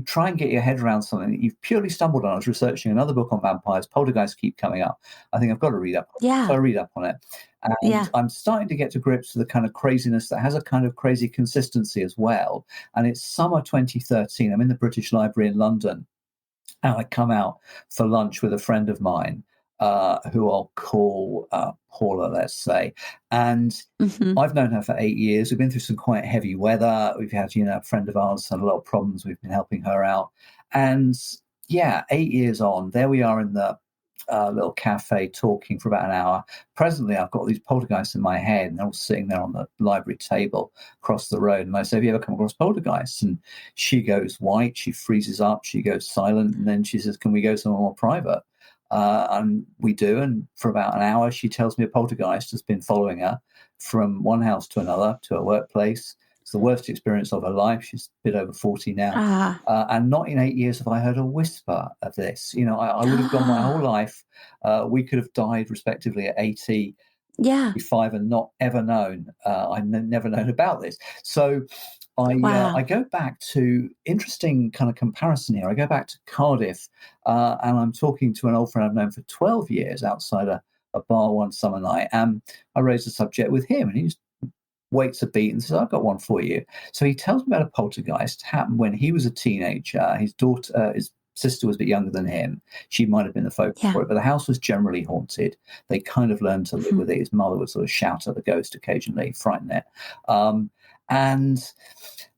try and get your head around something that you've purely stumbled on. I was researching another book on vampires. Poltergeists keep coming up. I think I've got to read up on it. So Yeah. I read up on it. And Yeah. I'm starting to get to grips with the kind of craziness that has a kind of crazy consistency as well. And it's summer 2013. I'm in the British Library in London, and I come out for lunch with a friend of mine, who I'll call Paula, let's say. And Hmm. I've known her for 8 years. We've been through some quite heavy weather. We've had, a friend of ours had a lot of problems. We've been helping her out. And yeah, 8 years on, there we are in the little cafe talking for about an hour. Presently, I've got these poltergeists in my head, and they're all sitting there on the library table across the road. And I say, "Have you ever come across poltergeists?" And she goes white, she freezes up, she goes silent, and then she says, "Can we go somewhere more private?" And we do. And for about an hour, she tells me a poltergeist has been following her from one house to another, to her workplace. It's the worst experience of her life. She's a bit over 40 now. Ah. And not in 8 years have I heard a whisper of this. I would have gone my whole life. We could have died respectively at 80, Yeah. 85, and not ever known. Never known about this. So I Wow. go back to interesting kind of comparison here. I go back to Cardiff, and I'm talking to an old friend I've known for 12 years outside a bar one summer night. And I raised the subject with him, and he just waits a beat and says, "I've got one for you." So he tells me about a poltergeist happened when he was a teenager. His sister was a bit younger than him. She might have been the focus Yeah. for it, but the house was generally haunted. They kind of learned to live with it. His mother would sort of shout at the ghost occasionally, frighten it. And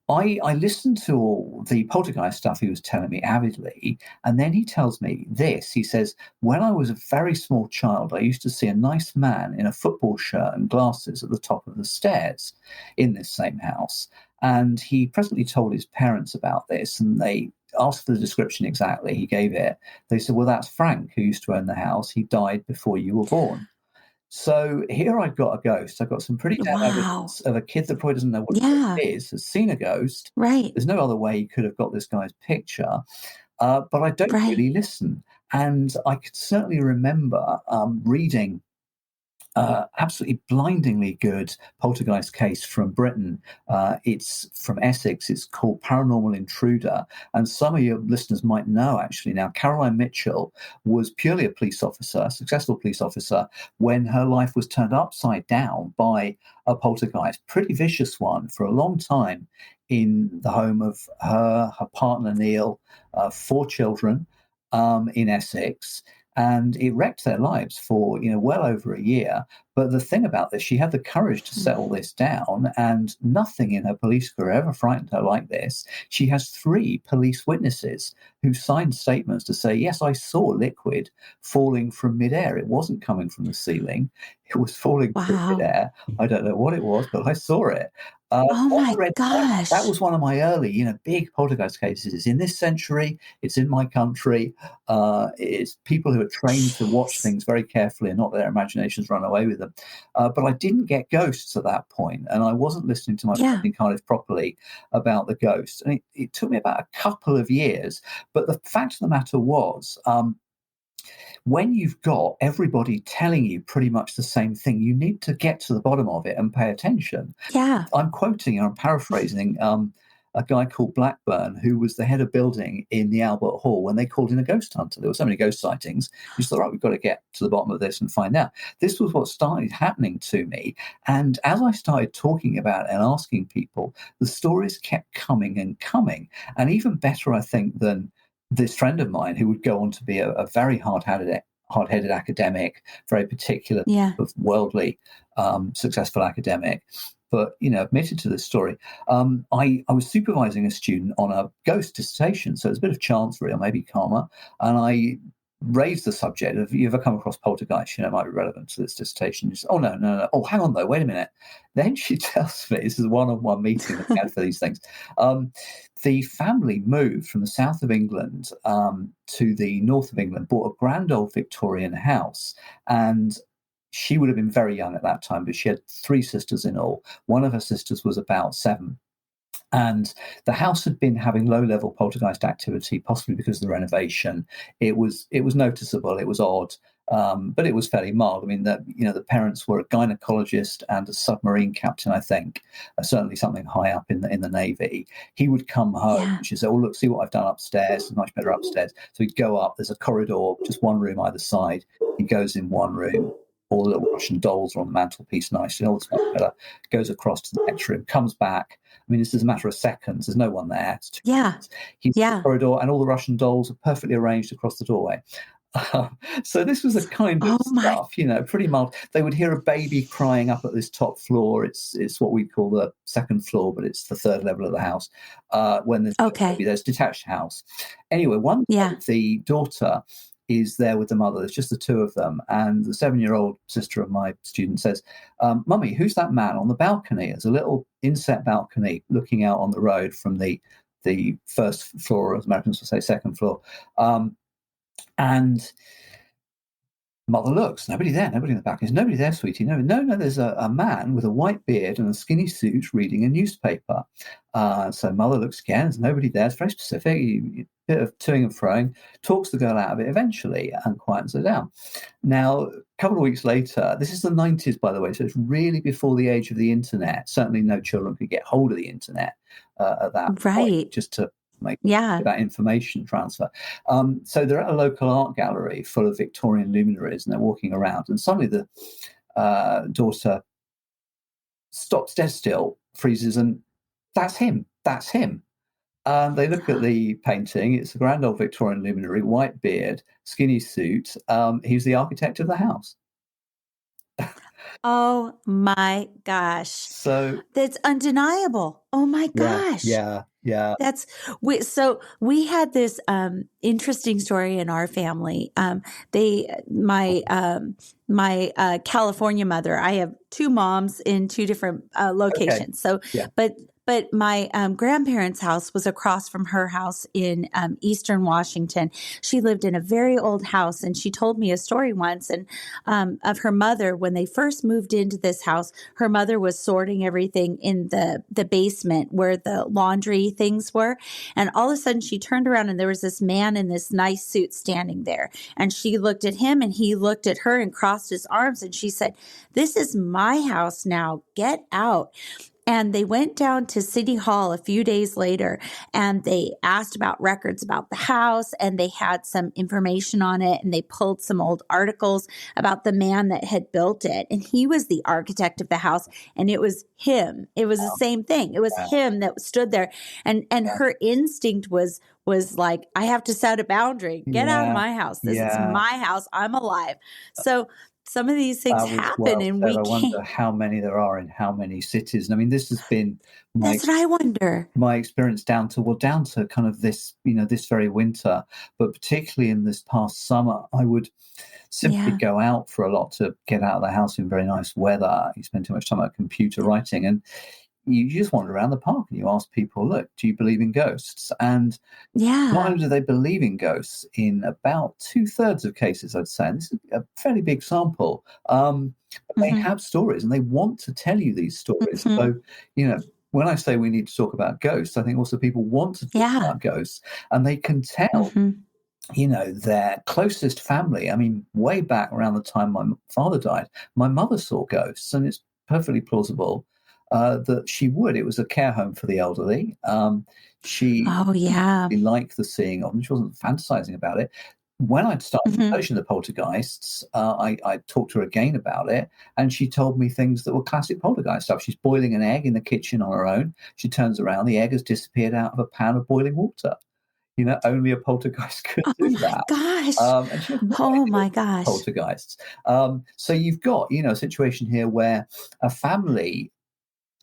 I listened to all the poltergeist stuff he was telling me avidly, and then he tells me this. He says, "When I was a very small child, I used to see a nice man in a football shirt and glasses at the top of the stairs in this same house." And he presently told his parents about this, and they asked for the description exactly. He gave it. They said, "Well, that's Frank, who used to own the house. He died before you were born." So here I've got a ghost. I've got some pretty damn Wow. evidence of a kid that probably doesn't know what a ghost Yeah. is, has seen a ghost. Right. There's no other way he could have got this guy's picture, but I don't Right. really listen. And I could certainly remember reading absolutely blindingly good poltergeist case from Britain. It's from Essex. It's called Paranormal Intruder. And some of your listeners might know, actually, now, Caroline Mitchell was purely a police officer, a successful police officer, when her life was turned upside down by a poltergeist, pretty vicious one, for a long time in the home of her partner, Neil, 4 children in Essex. and it wrecked their lives for, well over a year. But the thing about this, she had the courage to settle this down, and nothing in her police career ever frightened her like this. She has 3 police witnesses who signed statements to say, yes, I saw liquid falling from midair. It wasn't coming from the ceiling. It was falling from Wow. midair. I don't know what it was, but I saw it. Oh On my the red carpet. That gosh. was one of my early, big poltergeist cases. It's in this century. It's in my country. It's people who are trained to watch Jeez. things very carefully and not let their imaginations run away with them. But I didn't get ghosts at that point, and I wasn't listening to my Yeah. training kind of properly about the ghosts. And it took me about a couple of years. But the fact of the matter was, when you've got everybody telling you pretty much the same thing, you need to get to the bottom of it and pay attention. Yeah. I'm quoting, I'm paraphrasing a guy called Blackburn, who was the head of building in the Albert Hall when they called in a ghost hunter. There were so many ghost sightings. You just thought, right, we've got to get to the bottom of this and find out. This was what started happening to me. And as I started talking about it and asking people, the stories kept coming and coming. And even better, I think, than this friend of mine who would go on to be a very hard-headed academic, very particular, Yeah. worldly, successful academic, but admitted to this story. I was supervising a student on a ghost dissertation, so it's a bit of chancery or maybe karma, and I raised the subject of, you ever come across poltergeist? It might be relevant to this dissertation. Just, oh no. Oh, hang on though, wait a minute. Then she tells me, this is a one-on-one meeting that we had for these things. The family moved from the south of England to the north of England, bought a grand old Victorian house, and she would have been very young at that time, but she had 3 sisters in all. One of her sisters was about 7. And the house had been having low-level poltergeist activity, possibly because of the renovation. It was noticeable. It was odd, but it was fairly mild. I mean, the parents were a gynecologist and a submarine captain, I think, certainly something high up in the Navy. He would come home. Yeah. And she'd say, "Oh, look, see what I've done upstairs. It's much better upstairs." So he'd go up. There's a corridor, just one room either side. He goes in one room. All the little Russian dolls are on the mantelpiece nicely. All the much better. Goes across to the next room. Comes back. I mean, this is a matter of seconds. There's no one there. It's 2 Yeah. minutes. He's in the corridor, and all the Russian dolls are perfectly arranged across the doorway. So this was the kind of stuff, pretty mild. They would hear a baby crying up at this top floor. It's what we call the second floor, but it's the 3rd level of the house. When there's a baby, there's detached house. Anyway, one day, the daughter is there with the mother. There's just the 2 of them. And the 7-year-old sister of my student says, "Mummy, who's that man on the balcony?" There's a little inset balcony looking out on the road from the first floor, as Americans would say, second floor. And mother looks, nobody there, nobody in the balcony. There's nobody there, sweetie. No, there's a man with a white beard and a skinny suit reading a newspaper. So mother looks again, there's nobody there. It's very specific. A bit of toing and froing, talks the girl out of it eventually and quiets her down. Now, a couple of weeks later, this is the 90s, by the way, so it's really before the age of the internet. Certainly no children could get hold of the internet at that point, just to make that information transfer. So they're at a local art gallery full of Victorian luminaries, and they're walking around, and suddenly the daughter stops dead still, freezes, and that's him. They look at the painting. It's a grand old Victorian luminary, white beard, skinny suit. He's the architect of the house. Oh my gosh. So that's undeniable. Oh my gosh. Yeah. So we had this interesting story in our family. My California mother, I have 2 moms in 2 different locations. Okay. But my grandparents' house was across from her house in Eastern Washington. She lived in a very old house, and she told me a story once of her mother. When they first moved into this house, her mother was sorting everything in the basement where the laundry things were. And all of a sudden she turned around and there was this man in this nice suit standing there. And she looked at him and he looked at her and crossed his arms. And she said, "This is my house now. Get out." And they went down to City Hall a few days later and they asked about records about the house, and they had some information on it, and they pulled some old articles about the man that had built it. And he was the architect of the house, and it was him. It was the same thing. It was him that stood there. And her instinct was, was like, I have to set a boundary. Get out of Yeah, my house. This is yeah, my house. I'm alive. So some of these things that was happen well and said. we I can't. wonder how many there are in how many cities. And I mean, this has been my That's what I wonder. my experience down to kind of this, this very winter, but particularly in this past summer, I would simply Yeah. go out for a lot to get out of the house in very nice weather. You spend too much time at a computer writing, and you just wander around the park and you ask people, look, do you believe in ghosts? And not Yeah. only do they believe in ghosts, in about 2/3 of cases, I'd say, and this is a fairly big sample, but they Hmm. have stories and they want to tell you these stories. Hmm. So, when I say we need to talk about ghosts, I think also people want to talk Yeah. about ghosts, and they can tell, Hmm. their closest family. I mean, way back around the time my father died, my mother saw ghosts, and it's perfectly plausible that she would. It was a care home for the elderly. She Oh, yeah. liked the seeing of them. She wasn't fantasizing about it. When I'd started Hmm. researching the poltergeists, I talked to her again about it, and she told me things that were classic poltergeist stuff. She's boiling an egg in the kitchen on her own. She turns around, the egg has disappeared out of a pan of boiling water. Only a poltergeist could Oh do my that. gosh. And she had no Oh idea my about gosh. poltergeists. So you've got, a situation here where a family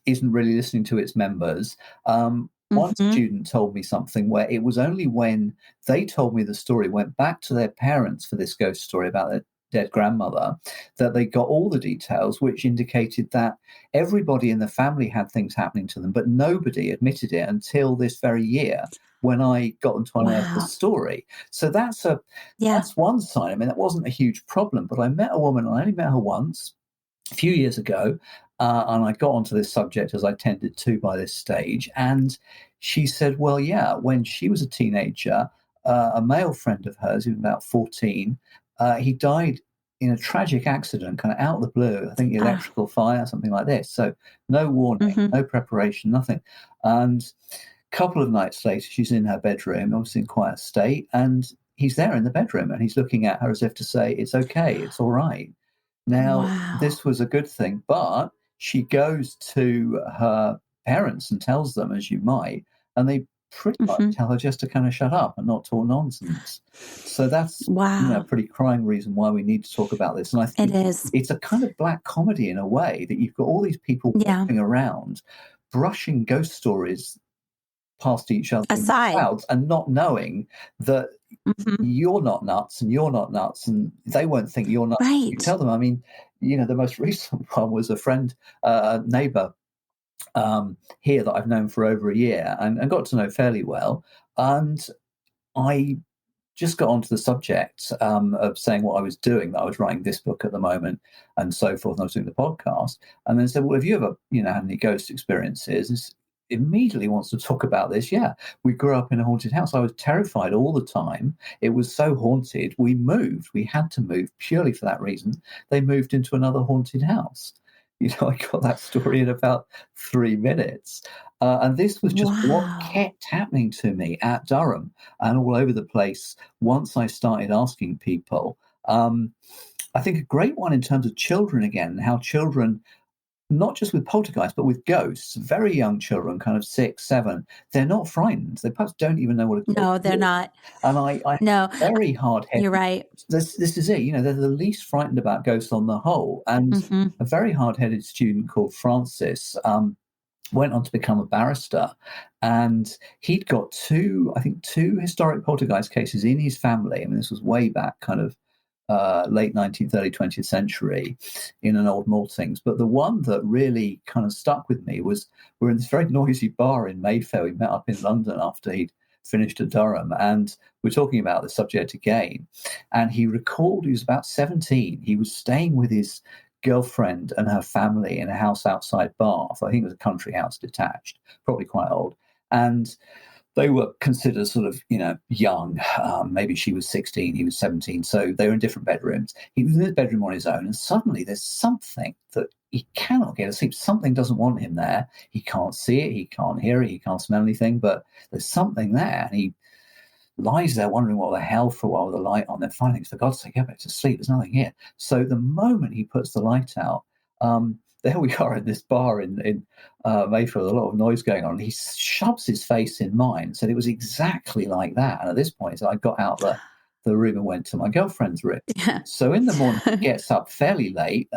isn't really listening to its members. One Hmm. student told me something where it was only when they told me the story, went back to their parents for this ghost story about their dead grandmother, that they got all the details, which indicated that everybody in the family had things happening to them, but nobody admitted it until this very year when I got them to unearth the Wow. story. So Yeah. that's one side. I mean, that wasn't a huge problem, but I met a woman, I only met her once a few years ago, and I got onto this subject as I tended to by this stage. And she said, well, yeah, when she was a teenager, a male friend of hers, who was about 14, he died in a tragic accident, kind of out of the blue. I think Ah. electrical fire, something like this. So no warning, Hmm. no preparation, nothing. And a couple of nights later, she's in her bedroom, obviously in quite a state, and he's there in the bedroom and he's looking at her as if to say, it's okay, it's all right. Now, Wow. this was a good thing, but she goes to her parents and tells them, as you might, and they pretty much Hmm. tell her just to kind of shut up and not talk nonsense. So that's, a Wow. pretty crying reason why we need to talk about this. And I It think is. it's a kind of black comedy in a way that you've got all these people Yeah. walking around, brushing ghost stories past each other in the Aside. crowds and not knowing that Hmm. you're not nuts and you're not nuts and they won't think you're nuts. You Right. tell them. I mean, the most recent one was a friend, a neighbor here that I've known for over a year and got to know fairly well. And I just got onto the subject of saying what I was doing, that I was writing this book at the moment and so forth, and I was doing the podcast, and then said, well, have you ever, had any ghost experiences? And immediately wants to talk about this. Yeah, we grew up in a haunted house. I was terrified all the time. It was so haunted. We moved. We had to move purely for that reason. They moved into another haunted house. I got that story in about 3 minutes. And this was just what Wow. kept happening to me at Durham and all over the place once I started asking people. I think a great one in terms of children again, how children, not just with poltergeists, but with ghosts, very young children, kind of 6, 7, they're not frightened. They perhaps don't even know what a ghost No, they're is. not. And I No, very hard headed. you're right. This is it. They're the least frightened about ghosts on the whole. And Hmm. a very hard headed student called Francis went on to become a barrister, and he'd got two historic poltergeist cases in his family. I mean, this was way back, kind of late 19th, early 20th century, in an old Maltings. But the one that really kind of stuck with me was, we're in this very noisy bar in Mayfair. We met up in London after he'd finished at Durham, and we're talking about the subject again. And he recalled he was about 17. He was staying with his girlfriend and her family in a house outside Bath. I think it was a country house detached, probably quite old. And they were considered sort of, young. Maybe she was 16, he was 17. So they were in different bedrooms. He was in his bedroom on his own. And suddenly there's something that he cannot get to sleep. Something doesn't want him there. He can't see it. He can't hear it. He can't smell anything. But there's something there. And he lies there wondering what the hell for a while with the light on. Then finally, for God's sake, get back to sleep. There's nothing here. So the moment he puts the light out, there we are at this bar in Mayfield, a lot of noise going on. He shoves his face in mine, said it was exactly like that. And at this point, I got out the room and went to my girlfriend's room. Yeah. So in the morning, he gets up fairly late,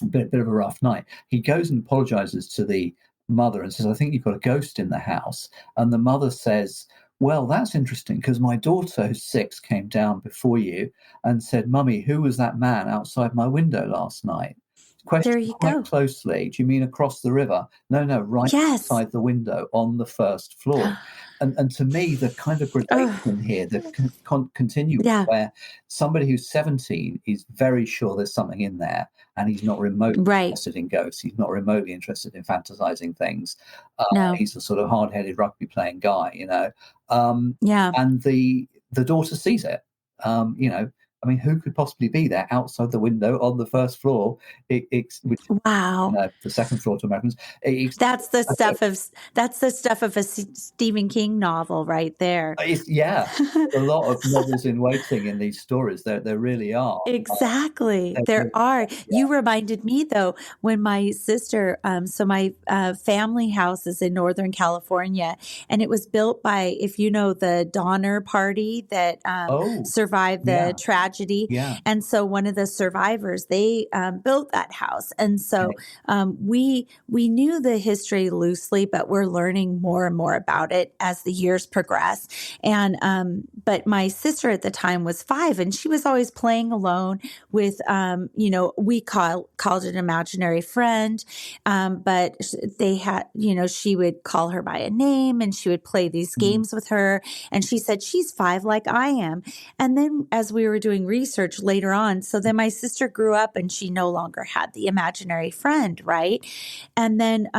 bit of a rough night. He goes and apologizes to the mother and says, I think you've got a ghost in the house. And the mother says, well, that's interesting because my daughter, who's 6, came down before you and said, Mummy, who was that man outside my window last night? There Question you quite go. closely. Do you mean across the river? No, right Yes. outside the window on the first floor. And to me, the kind of gradation here, the continuum Yeah. where somebody who's 17 is very sure there's something in there, and he's not remotely Right. interested in ghosts. He's not remotely interested in fantasizing things. No. He's a sort of hard-headed rugby playing guy, Yeah. And the daughter sees it. I mean, who could possibly be there outside the window on the first floor? Which Wow. the second floor to Americans. That's the stuff of a Stephen King novel right there. A lot of novels in waiting in these stories. There really are. Exactly. There are. You reminded me though, when my sister, so my family house is in Northern California, and it was built by, if you know, the Donner Party that survived the tragedy. Yeah. And so one of the survivors, they built that house. And so we knew the history loosely, but we're learning more and more about it as the years progress. And but my sister at the time was 5, and she was always playing alone with we called it an imaginary friend, but they had, she would call her by a name and she would play these games with her. And she said, she's 5 like I am. And then as we were doing research later on, so then my sister grew up and she no longer had the imaginary friend, right? And then,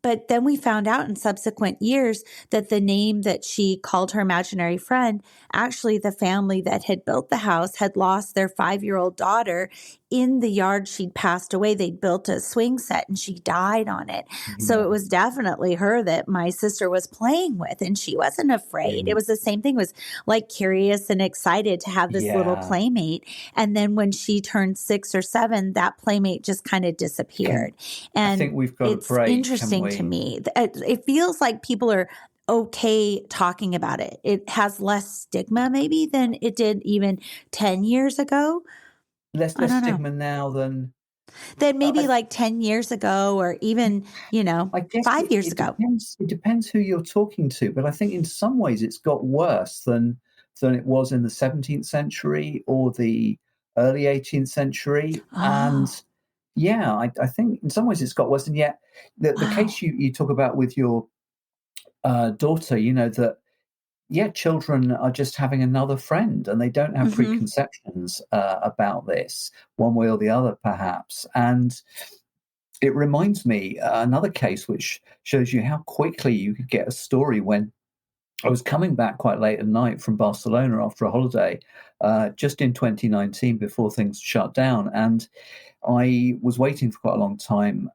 but then we found out in subsequent years that the name that she called her imaginary friend, actually the family that had built the house had lost their 5-year-old daughter in the yard. She'd passed away. They'd built a swing set and she died on it. So it was definitely her that my sister was playing with, and she wasn't afraid. It was the same thing, was like curious and excited to have this little playmate. And then when she turned 6 or 7, that playmate just kind of disappeared. And I think we've got it's a break, interesting to me. It feels like people are okay talking about it. It has less stigma maybe than it did even 10 years ago. Less stigma now than maybe like 10 years ago, or even, I guess 5 years ago. It depends who you're talking to, but I think in some ways it's got worse than it was in the 17th century or the early 18th century. And I think in some ways it's got worse. And yet the case you talk about with your daughter, that children are just having another friend and they don't have preconceptions about this one way or the other, perhaps. And it reminds me another case which shows you how quickly you could get a story. When I was coming back quite late at night from Barcelona after a holiday, just in 2019 before things shut down, and I was waiting for quite a long time.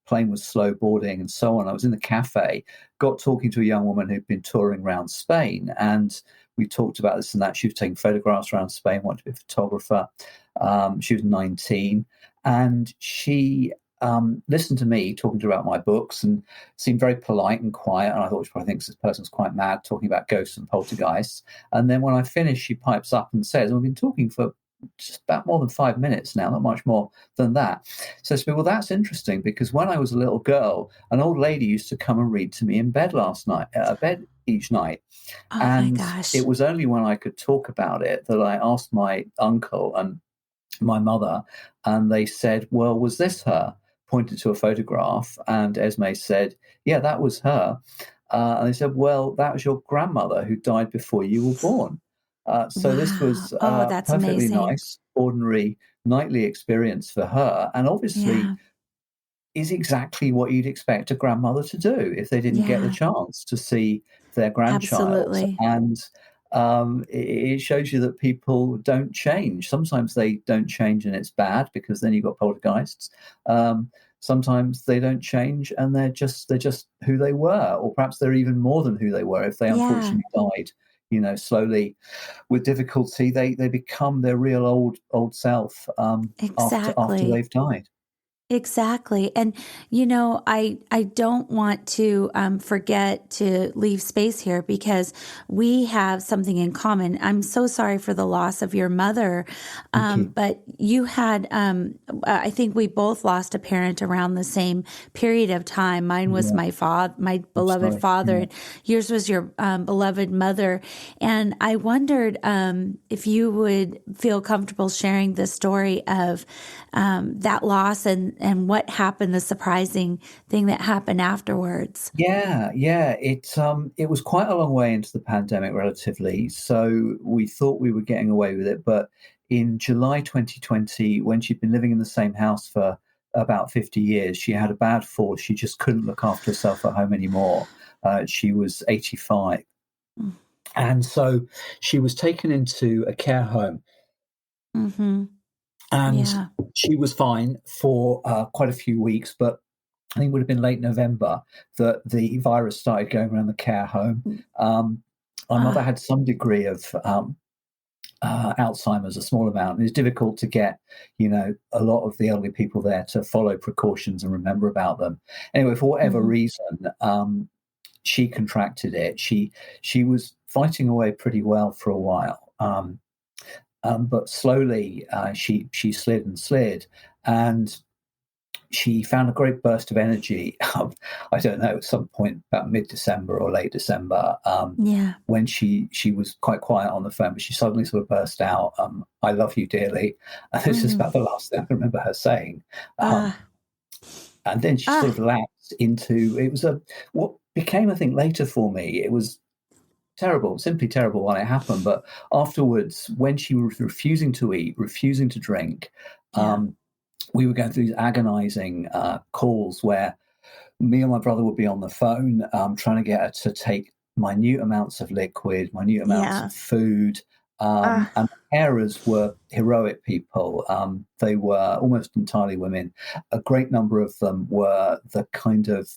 Plane was slow boarding and so on. I was in the cafe, got talking to a young woman who'd been touring around Spain, and we talked about this and that. She was taking photographs around Spain, wanted to be a photographer. She was 19, and she listened to me talking to her about my books and seemed very polite and quiet. And I thought she probably thinks this person's quite mad talking about ghosts and poltergeists. And then when I finished, she pipes up and says, we've been talking for just about more than 5 minutes now, not much more than that. Says to me, well, that's interesting because when I was a little girl, an old lady used to come and read to me in bed each night. And my gosh. It was only when I could talk about it that I asked my uncle and my mother, and they said, well, was this her? Pointed to a photograph, and Esme said, yeah, that was her. And they said, well, that was your grandmother who died before you were born. So this was that's perfectly amazing. nice, ordinary nightly experience for her, and obviously is exactly what you'd expect a grandmother to do if they didn't get the chance to see their grandchild. Absolutely. And it shows you that people don't change. Sometimes they don't change and it's bad because then you've got poltergeists. Sometimes they don't change and they're just who they were, or perhaps they're even more than who they were. If they unfortunately died, slowly with difficulty, they become their real old self after they've died. Exactly. And, I don't want to forget to leave space here because we have something in common. I'm so sorry for the loss of your mother. Thank you. But you had, I think we both lost a parent around the same period of time. Mine was Yeah, my father, my I'm beloved sorry. father, Yeah. and yours was your beloved mother. And I wondered if you would feel comfortable sharing the story of that loss and what happened, the surprising thing that happened afterwards. Yeah. It was quite a long way into the pandemic, relatively. So we thought we were getting away with it, but in July 2020, when she'd been living in the same house for about 50 years, she had a bad fall. She just couldn't look after herself at home anymore. She was 85, and so she was taken into a care home, Mm-hmm. and Yeah. she was fine for quite a few weeks, but I think it would have been late November that the virus started going around the care home. My mother Ah, had some degree of Alzheimer's, a small amount, and it's difficult to get, a lot of the elderly people there to follow precautions and remember about them. Anyway, for whatever mhm. reason, she contracted it. She was fighting away pretty well for a while, but slowly she slid and slid, and she found a great burst of energy. I don't know, at some point about mid-December or late December, Yeah. when she was quite quiet on the phone, but she suddenly sort of burst out, "I love you dearly," and this is Mm. about the last thing I can remember her saying. Um, Ah, and then she sort ah, of lapsed into it was a what became, I think, later for me. It was terrible, simply terrible when it happened. But afterwards, when she was refusing to eat, refusing to drink, yeah. um, we were going through these agonizing calls where me and my brother would be on the phone trying to get her to take minute amounts of liquid, minute amounts Yeah. of food. Ah, And the carers were heroic people. They were almost entirely women. A great number of them were the kind of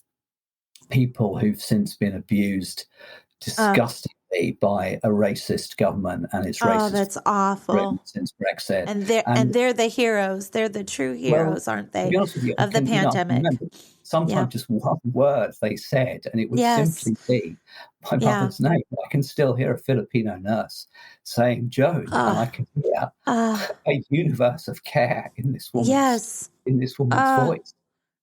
people who've since been abused ah. disgustingly by a racist government and its Oh, racist that's Britain awful. since Brexit. And they're And and they're the heroes. They're the true well, heroes, aren't to be they, honest with you, of the I can pandemic? remember Yeah. sometimes just one word they said, and it would Yes. simply be my Yeah. mother's name. I can still hear a Filipino nurse saying Joan, and I Ah, can hear ah. a universe of care Yes. in this woman's Ah, voice.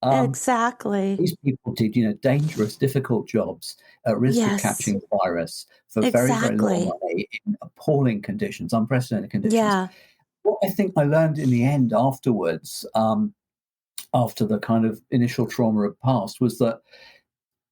Um, exactly. these people did, dangerous, difficult jobs at risk of Yes. catching the virus for very, very little Exactly. money in appalling conditions, unprecedented conditions. Yeah. What I think I learned in the end afterwards, after the kind of initial trauma had passed, was that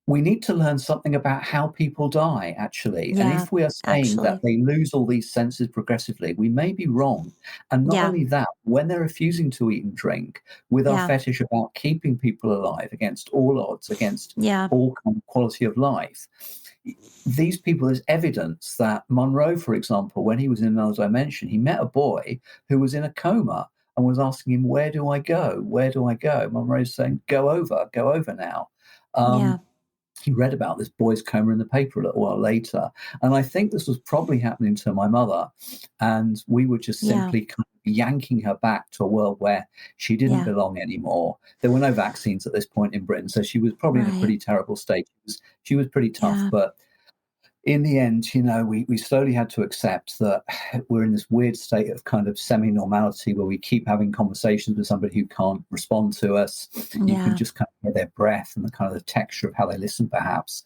we need to learn something about how people die, actually. And Yeah. if we are saying that Actually. they lose all these senses progressively, we may be wrong. And not Yeah. only that, when they're refusing to eat and drink, with our Yeah. fetish about keeping people alive against all odds, against Yeah. all kind of quality of life, these people, there's evidence that Monroe, for example, when he was in another dimension, he met a boy who was in a coma and was asking him, "Where do I go? Where do I go?" Monroe's saying, go over now. Yeah. Um, he read about this boy's coma in the paper a little while later. And I think this was probably happening to my mother. And we were just Yeah. simply kind of yanking her back to a world where she didn't Yeah. belong anymore. There were no vaccines at this point in Britain. So she was probably in a Right. pretty terrible state. She was pretty tough. Yeah. But in the end, we slowly had to accept that we're in this weird state of kind of semi-normality where we keep having conversations with somebody who can't respond to us. You can Yeah. just kind of hear their breath and the kind of the texture of how they listen, perhaps,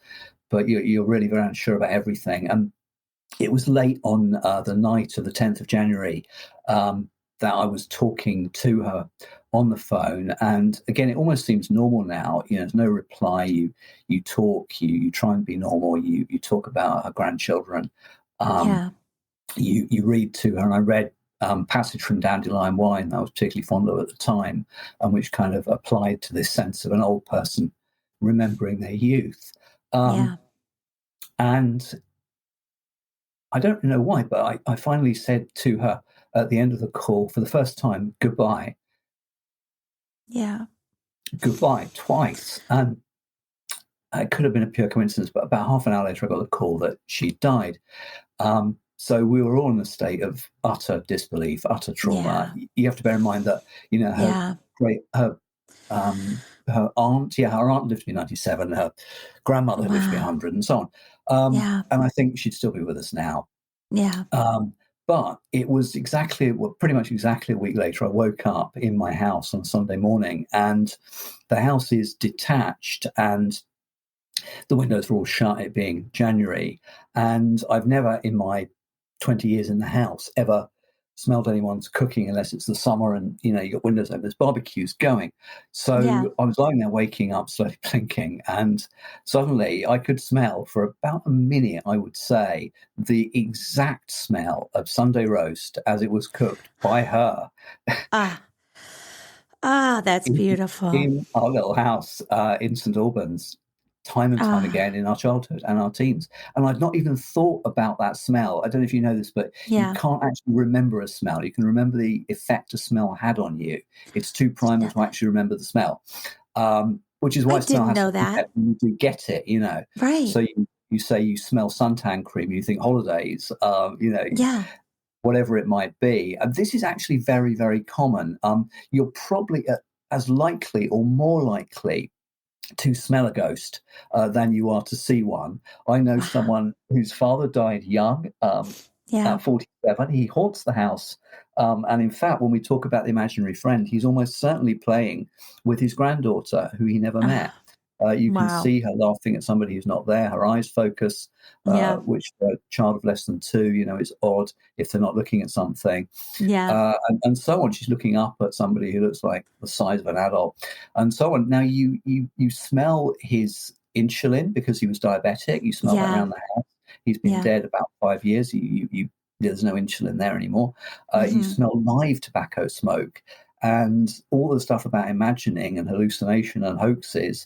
but you're really very unsure about everything. And it was late on the night of the 10th of January that I was talking to her on the phone. And again, it almost seems normal now. There's no reply. You talk, you try and be normal. You talk about her grandchildren. Um, Yeah. you read to her, and I read passage from Dandelion Wine that I was particularly fond of at the time, and which kind of applied to this sense of an old person remembering their youth. Yeah. And I don't know why, but I finally said to her at the end of the call for the first time, goodbye, Yeah. goodbye twice. And it could have been a pure coincidence, but about half an hour later, I got the call that she died. So we were all in a state of utter disbelief, utter trauma. Yeah. You have to bear in mind that, her Yeah. great, her her aunt, her aunt lived to be 97, her grandmother lived to be Wow. 100, and so on. Yeah. And I think she'd still be with us now. Yeah. But it was pretty much exactly a week later, I woke up in my house on Sunday morning, and the house is detached and the windows were all shut, it being January. And I've never in my 20 years in the house ever smelled anyone's cooking unless it's the summer and, you got windows open, there's barbecues going. Yeah. So I was lying there waking up, slowly blinking, and suddenly I could smell for about a minute, I would say, the exact smell of Sunday roast as it was cooked by her Ah, that's in, beautiful. in our little house in St Albans, time and time Ah, again in our childhood and our teens. And I've not even thought about that smell. I don't know if you know this, but you yeah. can't actually remember a smell. You can remember the effect a smell had on you. It's too primal Yeah. to actually remember the smell, which is I why smell didn't has know such that. effect when you do get it, Right. So you say you smell suntan cream, you think holidays, Yeah. whatever it might be. And this is actually very, very common. You're probably as likely or more likely to smell a ghost than you are to see one. I know Wow. someone whose father died young, Yeah. at 47. He haunts the house. And in fact, when we talk about the imaginary friend, he's almost certainly playing with his granddaughter, who he never met. Ah, You can wow. see her laughing at somebody who's not there. Her eyes focus, Yeah. which for a child of less than 2, is odd if they're not looking at something. Yeah. And so on. She's looking up at somebody who looks like the size of an adult, and so on. Now you smell his insulin because he was diabetic. You smell that Yeah. around the house. He's been Yeah. dead about 5 years. There's no insulin there anymore. You Hmm. smell live tobacco smoke, and all the stuff about imagining and hallucination and hoaxes.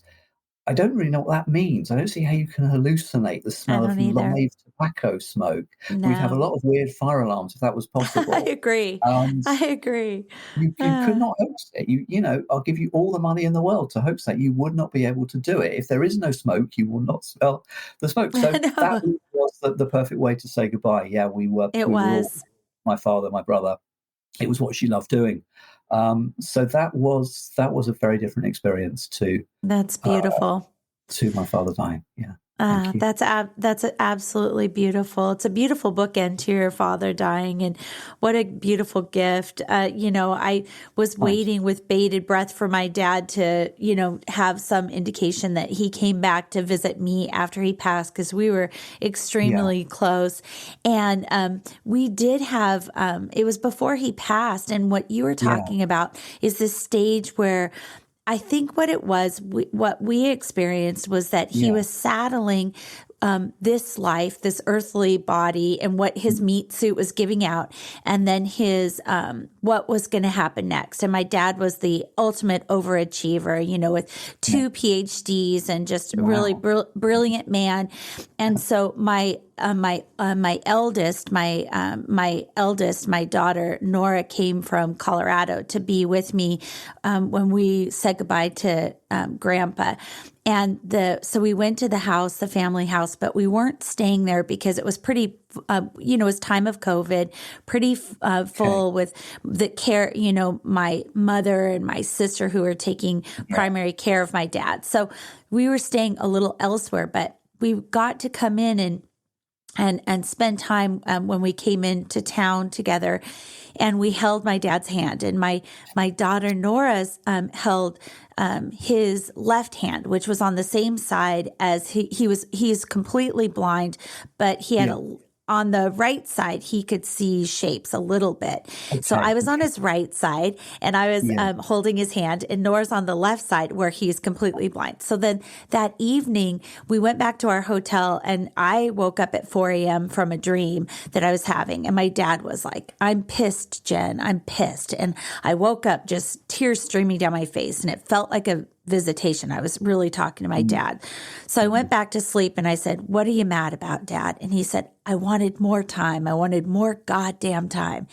I don't really know what that means. I don't see how you can hallucinate the I smell of don't either. live tobacco smoke. We'd have a No. lot of weird fire alarms if that was I possible. agree. And I agree. you could not host it. I'll give you all the money in the world to host that. You would not be able to do it. If there is no smoke, you will not smell the smoke. So that No, was the perfect way to say goodbye. Yeah, it we were all, was. my father, my brother. It was what she loved doing. So that was a very different experience That's uh, beautiful. to my father dying. Yeah, thank you. That's absolutely beautiful. It's a beautiful bookend to your father dying, and what a beautiful gift. I was Thanks. waiting with bated breath for my dad to, have some indication that he came back to visit me after he passed, because we were Yeah, extremely close. And we did have, it was before he passed. And what you were yeah, talking about is this stage where I think what it was, what we experienced was that he yeah, was saddling this life, this earthly body, and what his mm, meat suit was giving out, and then his what was going to happen next. And my dad was the ultimate overachiever, with yeah. 2 PhDs and just really Wow. brilliant man. And so my eldest, my daughter Nora, came from Colorado to be with me when we said goodbye to Grandpa. And so we went to the house, the family house, but we weren't staying there because it was pretty, it was time of COVID, pretty Okay. full with the care, my mother and my sister who were taking Yeah. primary care of my dad. So we were staying a little elsewhere, but we got to come in and spend time when we came into town together, and we held my dad's hand, and my daughter Nora's held his left hand, which was on the same side as he's completely blind, but he had Yeah. on the right side, he could see shapes a little bit. So Okay. I was on Okay. his right side, and I was Yeah. holding his hand, and Nora's on the left side where he's completely blind. So then that evening, we went back to our hotel, and I woke up at 4 a.m. from a dream that I was having. And my dad was like, "I'm pissed, Jen. I'm pissed." And I woke up just tears streaming down my face, and it felt like a visitation. I was really talking to my Mm, dad. So I went back to sleep, and I said, "What are you mad about, Dad?" And he said, "I wanted more time. I wanted more goddamn time."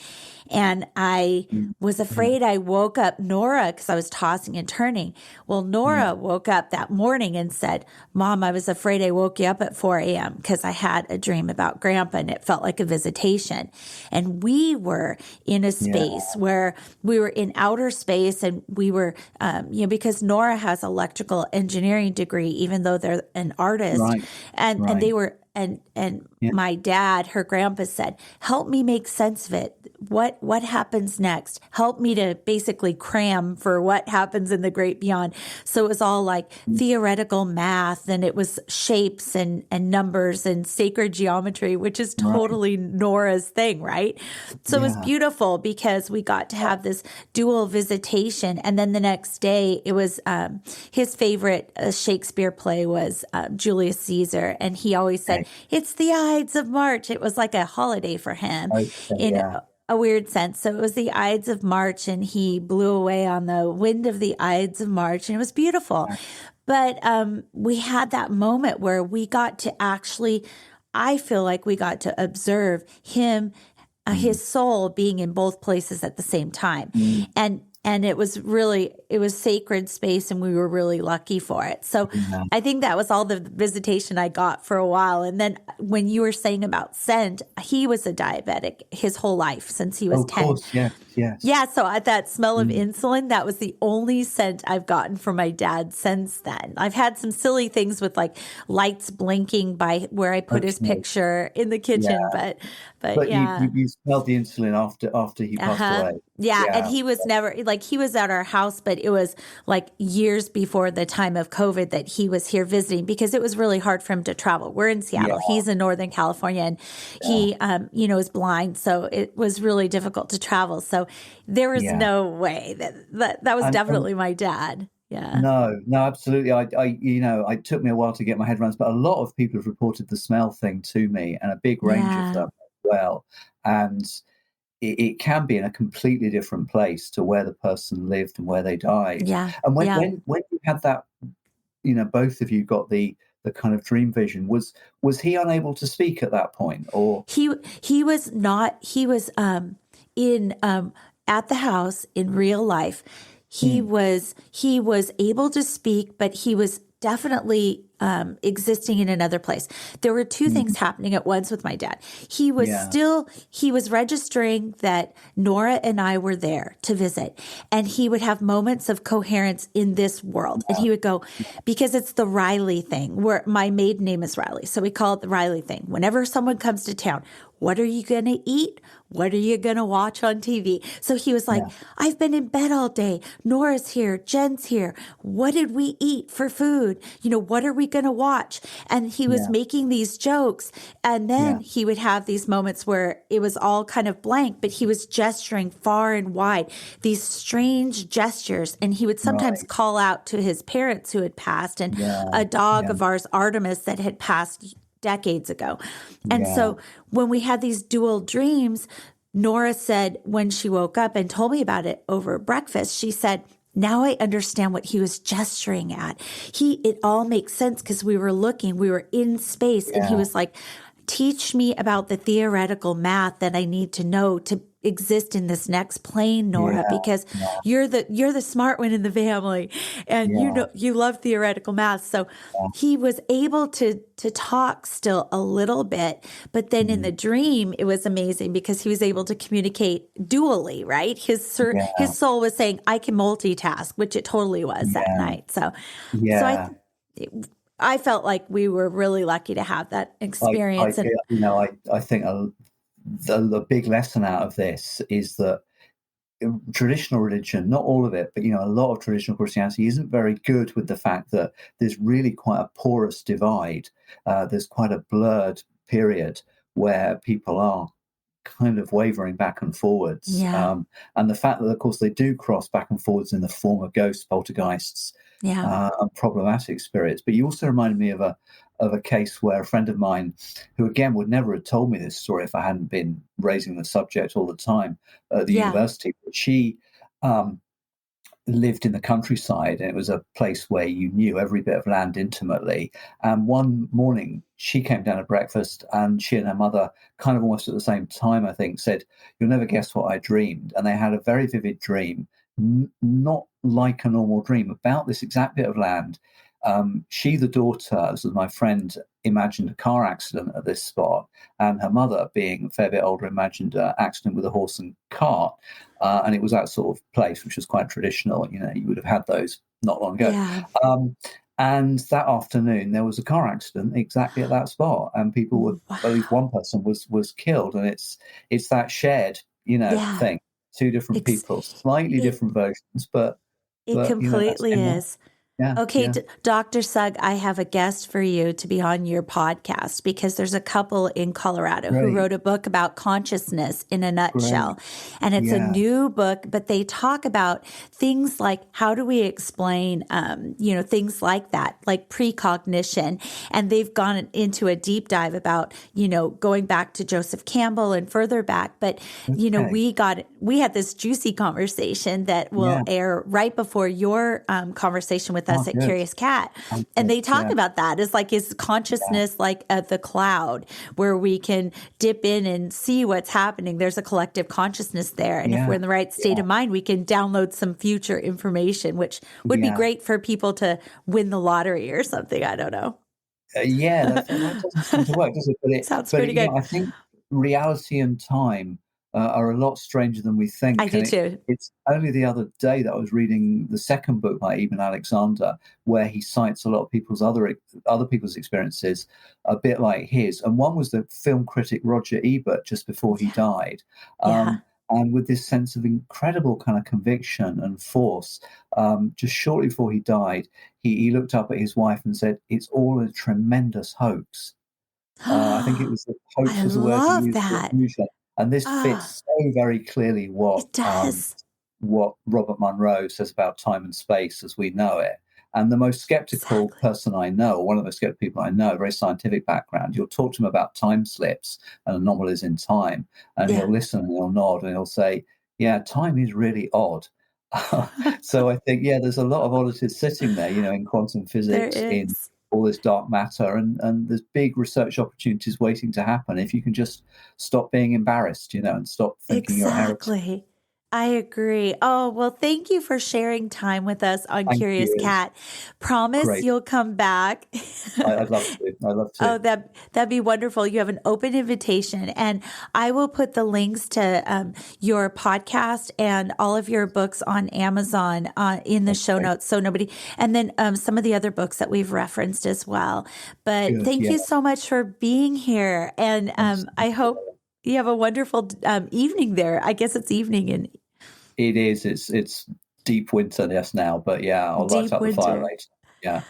And I was afraid. I woke up Nora because I was tossing and turning. Well, Nora woke up that morning and said, Mom, I was afraid I woke you up at 4 a.m. because I had a dream about Grandpa and it felt like a visitation. And we were in a space where we were in outer space, and we were, because Nora has electrical engineering degree, even though they're an artist, and they were, and my dad, her grandpa, said, help me make sense of it. What happens next? Help me to basically cram for what happens in the great beyond. So it was all like theoretical math, and it was shapes and numbers and sacred geometry, which is totally Nora's thing, right? So it was beautiful because we got to have this dual visitation. And then the next day, it was his favorite Shakespeare play was Julius Caesar. And he always said, it's the Ides of March. It was like a holiday for him in a weird sense. So it was the Ides of March, and he blew away on the wind of the Ides of March, and it was beautiful. But we had that moment where we got to actually, I feel like we got to observe him, his soul being in both places at the same time. And it was sacred space, and we were really lucky for it. So I think that was all the visitation I got for a while. And then when you were saying about scent, he was a diabetic his whole life since he was 10. Of course, yes. Yeah, so at that smell of insulin, that was the only scent I've gotten from my dad since then. I've had some silly things with like lights blinking by where I put his picture in the kitchen, but yeah. You smelled the insulin after he passed away. Yeah, and he was never, like, he was at our house, but it was like years before the time of COVID that he was here visiting, because it was really hard for him to travel. We're in Seattle. He's in Northern California, and he, is blind. So it was really difficult to travel. So there was no way that was definitely my dad. Yeah. No, absolutely. It took me a while to get my head around, but a lot of people have reported the smell thing to me, and a big range of them as well. And it can be in a completely different place to where the person lived and where they died. Yeah. And when you had that, both of you got the kind of dream vision, was he unable to speak at that point, or he was not? He was in at the house in real life. He was able to speak, but he was definitely existing in another place. There were two things happening at once with my dad. He was registering that Nora and I were there to visit, and he would have moments of coherence in this world. And he would go, because it's the Riley thing, where my maiden name is Riley. So we call it the Riley thing. Whenever someone comes to town, what are you going to eat? What are you going to watch on TV? So he was like, I've been in bed all day. Nora's here. Jen's here. What did we eat for food? What are we going to watch? And he was making these jokes. And then he would have these moments where it was all kind of blank, but he was gesturing far and wide, these strange gestures. And he would sometimes call out to his parents who had passed, and a dog of ours, Artemis, that had passed decades ago. And so when we had these dual dreams, Nora said, when she woke up and told me about it over breakfast, she said, now I understand what he was gesturing at. It all makes sense because we were in space, and he was like, teach me about the theoretical math that I need to know to exist in this next plane, Nora, because you're the smart one in the family, and you love theoretical math. So he was able to talk still a little bit, but then in the dream it was amazing because he was able to communicate dually, right? His soul was saying, I can multitask, which it totally was that night. So I felt like we were really lucky to have that experience. I think the big lesson out of this is that traditional religion, not all of it, but a lot of traditional Christianity isn't very good with the fact that there's really quite a porous divide. There's quite a blurred period where people are kind of wavering back and forwards. And the fact that, of course, they do cross back and forwards in the form of ghosts, poltergeists, and problematic spirits. But you also reminded me of a case where a friend of mine, who again would never have told me this story if I hadn't been raising the subject all the time at the university, but she lived in the countryside, and it was a place where you knew every bit of land intimately. And one morning she came down to breakfast, and she and her mother, kind of almost at the same time, I think, said, "You'll never guess what I dreamed." And they had a very vivid dream, not like a normal dream, about this exact bit of land. She, the daughter, this was my friend, imagined a car accident at this spot, and her mother, being a fair bit older, imagined an accident with a horse and cart. And it was that sort of place, which was quite traditional. You know, you would have had those not long ago. Yeah. And that afternoon, there was a car accident exactly at that spot, and people were, at least one person was killed. And it's that shared, thing. Two different people, slightly different versions, but It that's completely similar. is. Yeah. Okay, Yeah. Dr. Sugg, I have a guest for you to be on your podcast because there's a couple in Colorado who Great. wrote a book about consciousness in a nutshell. And it's a Yeah. new book, but they talk about things like how do we explain, things like that, like precognition. And they've gone into a deep dive about, going back to Joseph Campbell and further back. But, we had this juicy conversation that will air right before your conversation with us at good. Curious Cat. And they talk about that as like, is consciousness like the cloud where we can dip in and see what's happening? There's a collective consciousness there. And if we're in the right state of mind, we can download some future information, which would be great for people to win the lottery or something. I don't know. That doesn't seem to work, does it? Sounds pretty good. I think reality and time are a lot stranger than we think. I do too. It's only the other day that I was reading the second book by Eben Alexander, where he cites a lot of people's other people's experiences, a bit like his. And one was the film critic Roger Ebert just before he died. And with this sense of incredible kind of conviction and force, just shortly before he died, he looked up at his wife and said, "It's all a tremendous hoax." I think it was hoax was the word he used. That. And this fits so very clearly what Robert Monroe says about time and space as we know it. And the most skeptical person I know, or one of the most skeptical people I know, very scientific background, you'll talk to him about time slips and anomalies in time, and he'll listen and he'll nod and he'll say, "Yeah, time is really odd." So I think, there's a lot of oddities sitting there, in quantum physics, in all this dark matter, and there's big research opportunities waiting to happen if you can just stop being embarrassed, and stop thinking you're a heretic. I agree. Oh, well, thank you for sharing time with us on Thank Curious you. Cat. Promise you'll come back. I'd love to. Oh, that'd be wonderful. You have an open invitation, and I will put the links to your podcast and all of your books on Amazon in the show notes. So and then some of the other books that we've referenced as well. But thank you so much for being here. And I hope you have a wonderful evening there. I guess it's evening It is. It's deep winter just now, but I'll light up the fire later. Yeah.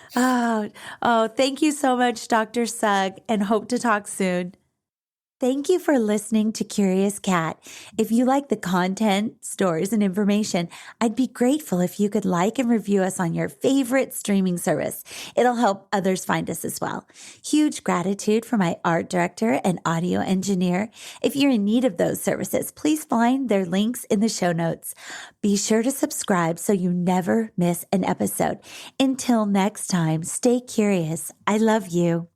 Oh, thank you so much, Dr. Sugg, and hope to talk soon. Thank you for listening to Curious Cat. If you like the content, stories, and information, I'd be grateful if you could like and review us on your favorite streaming service. It'll help others find us as well. Huge gratitude for my art director and audio engineer. If you're in need of those services, please find their links in the show notes. Be sure to subscribe so you never miss an episode. Until next time, stay curious. I love you.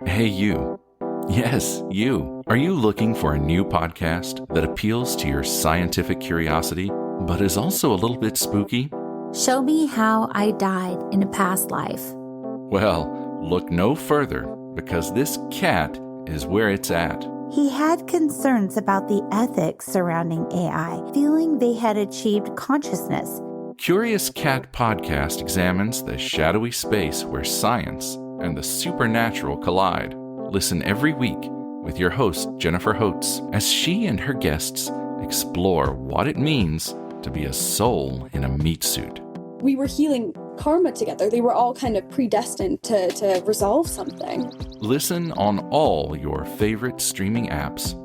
Hey, you. Yes, you. Are you looking for a new podcast that appeals to your scientific curiosity, but is also a little bit spooky? Show me how I died in a past life. Well, look no further, because this cat is where it's at. He had concerns about the ethics surrounding AI, feeling they had achieved consciousness. Curious Cat Podcast examines the shadowy space where science and the supernatural collide. Listen every week with your host, Jennifer Holtz, as she and her guests explore what it means to be a soul in a meat suit. We were healing karma together. They were all kind of predestined to resolve something. Listen on all your favorite streaming apps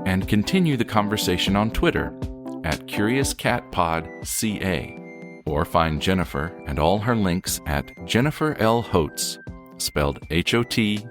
and continue the conversation on Twitter at CuriousCatPodCA, or find Jennifer and all her links at Jennifer L. Hotz, spelled HOTES.com.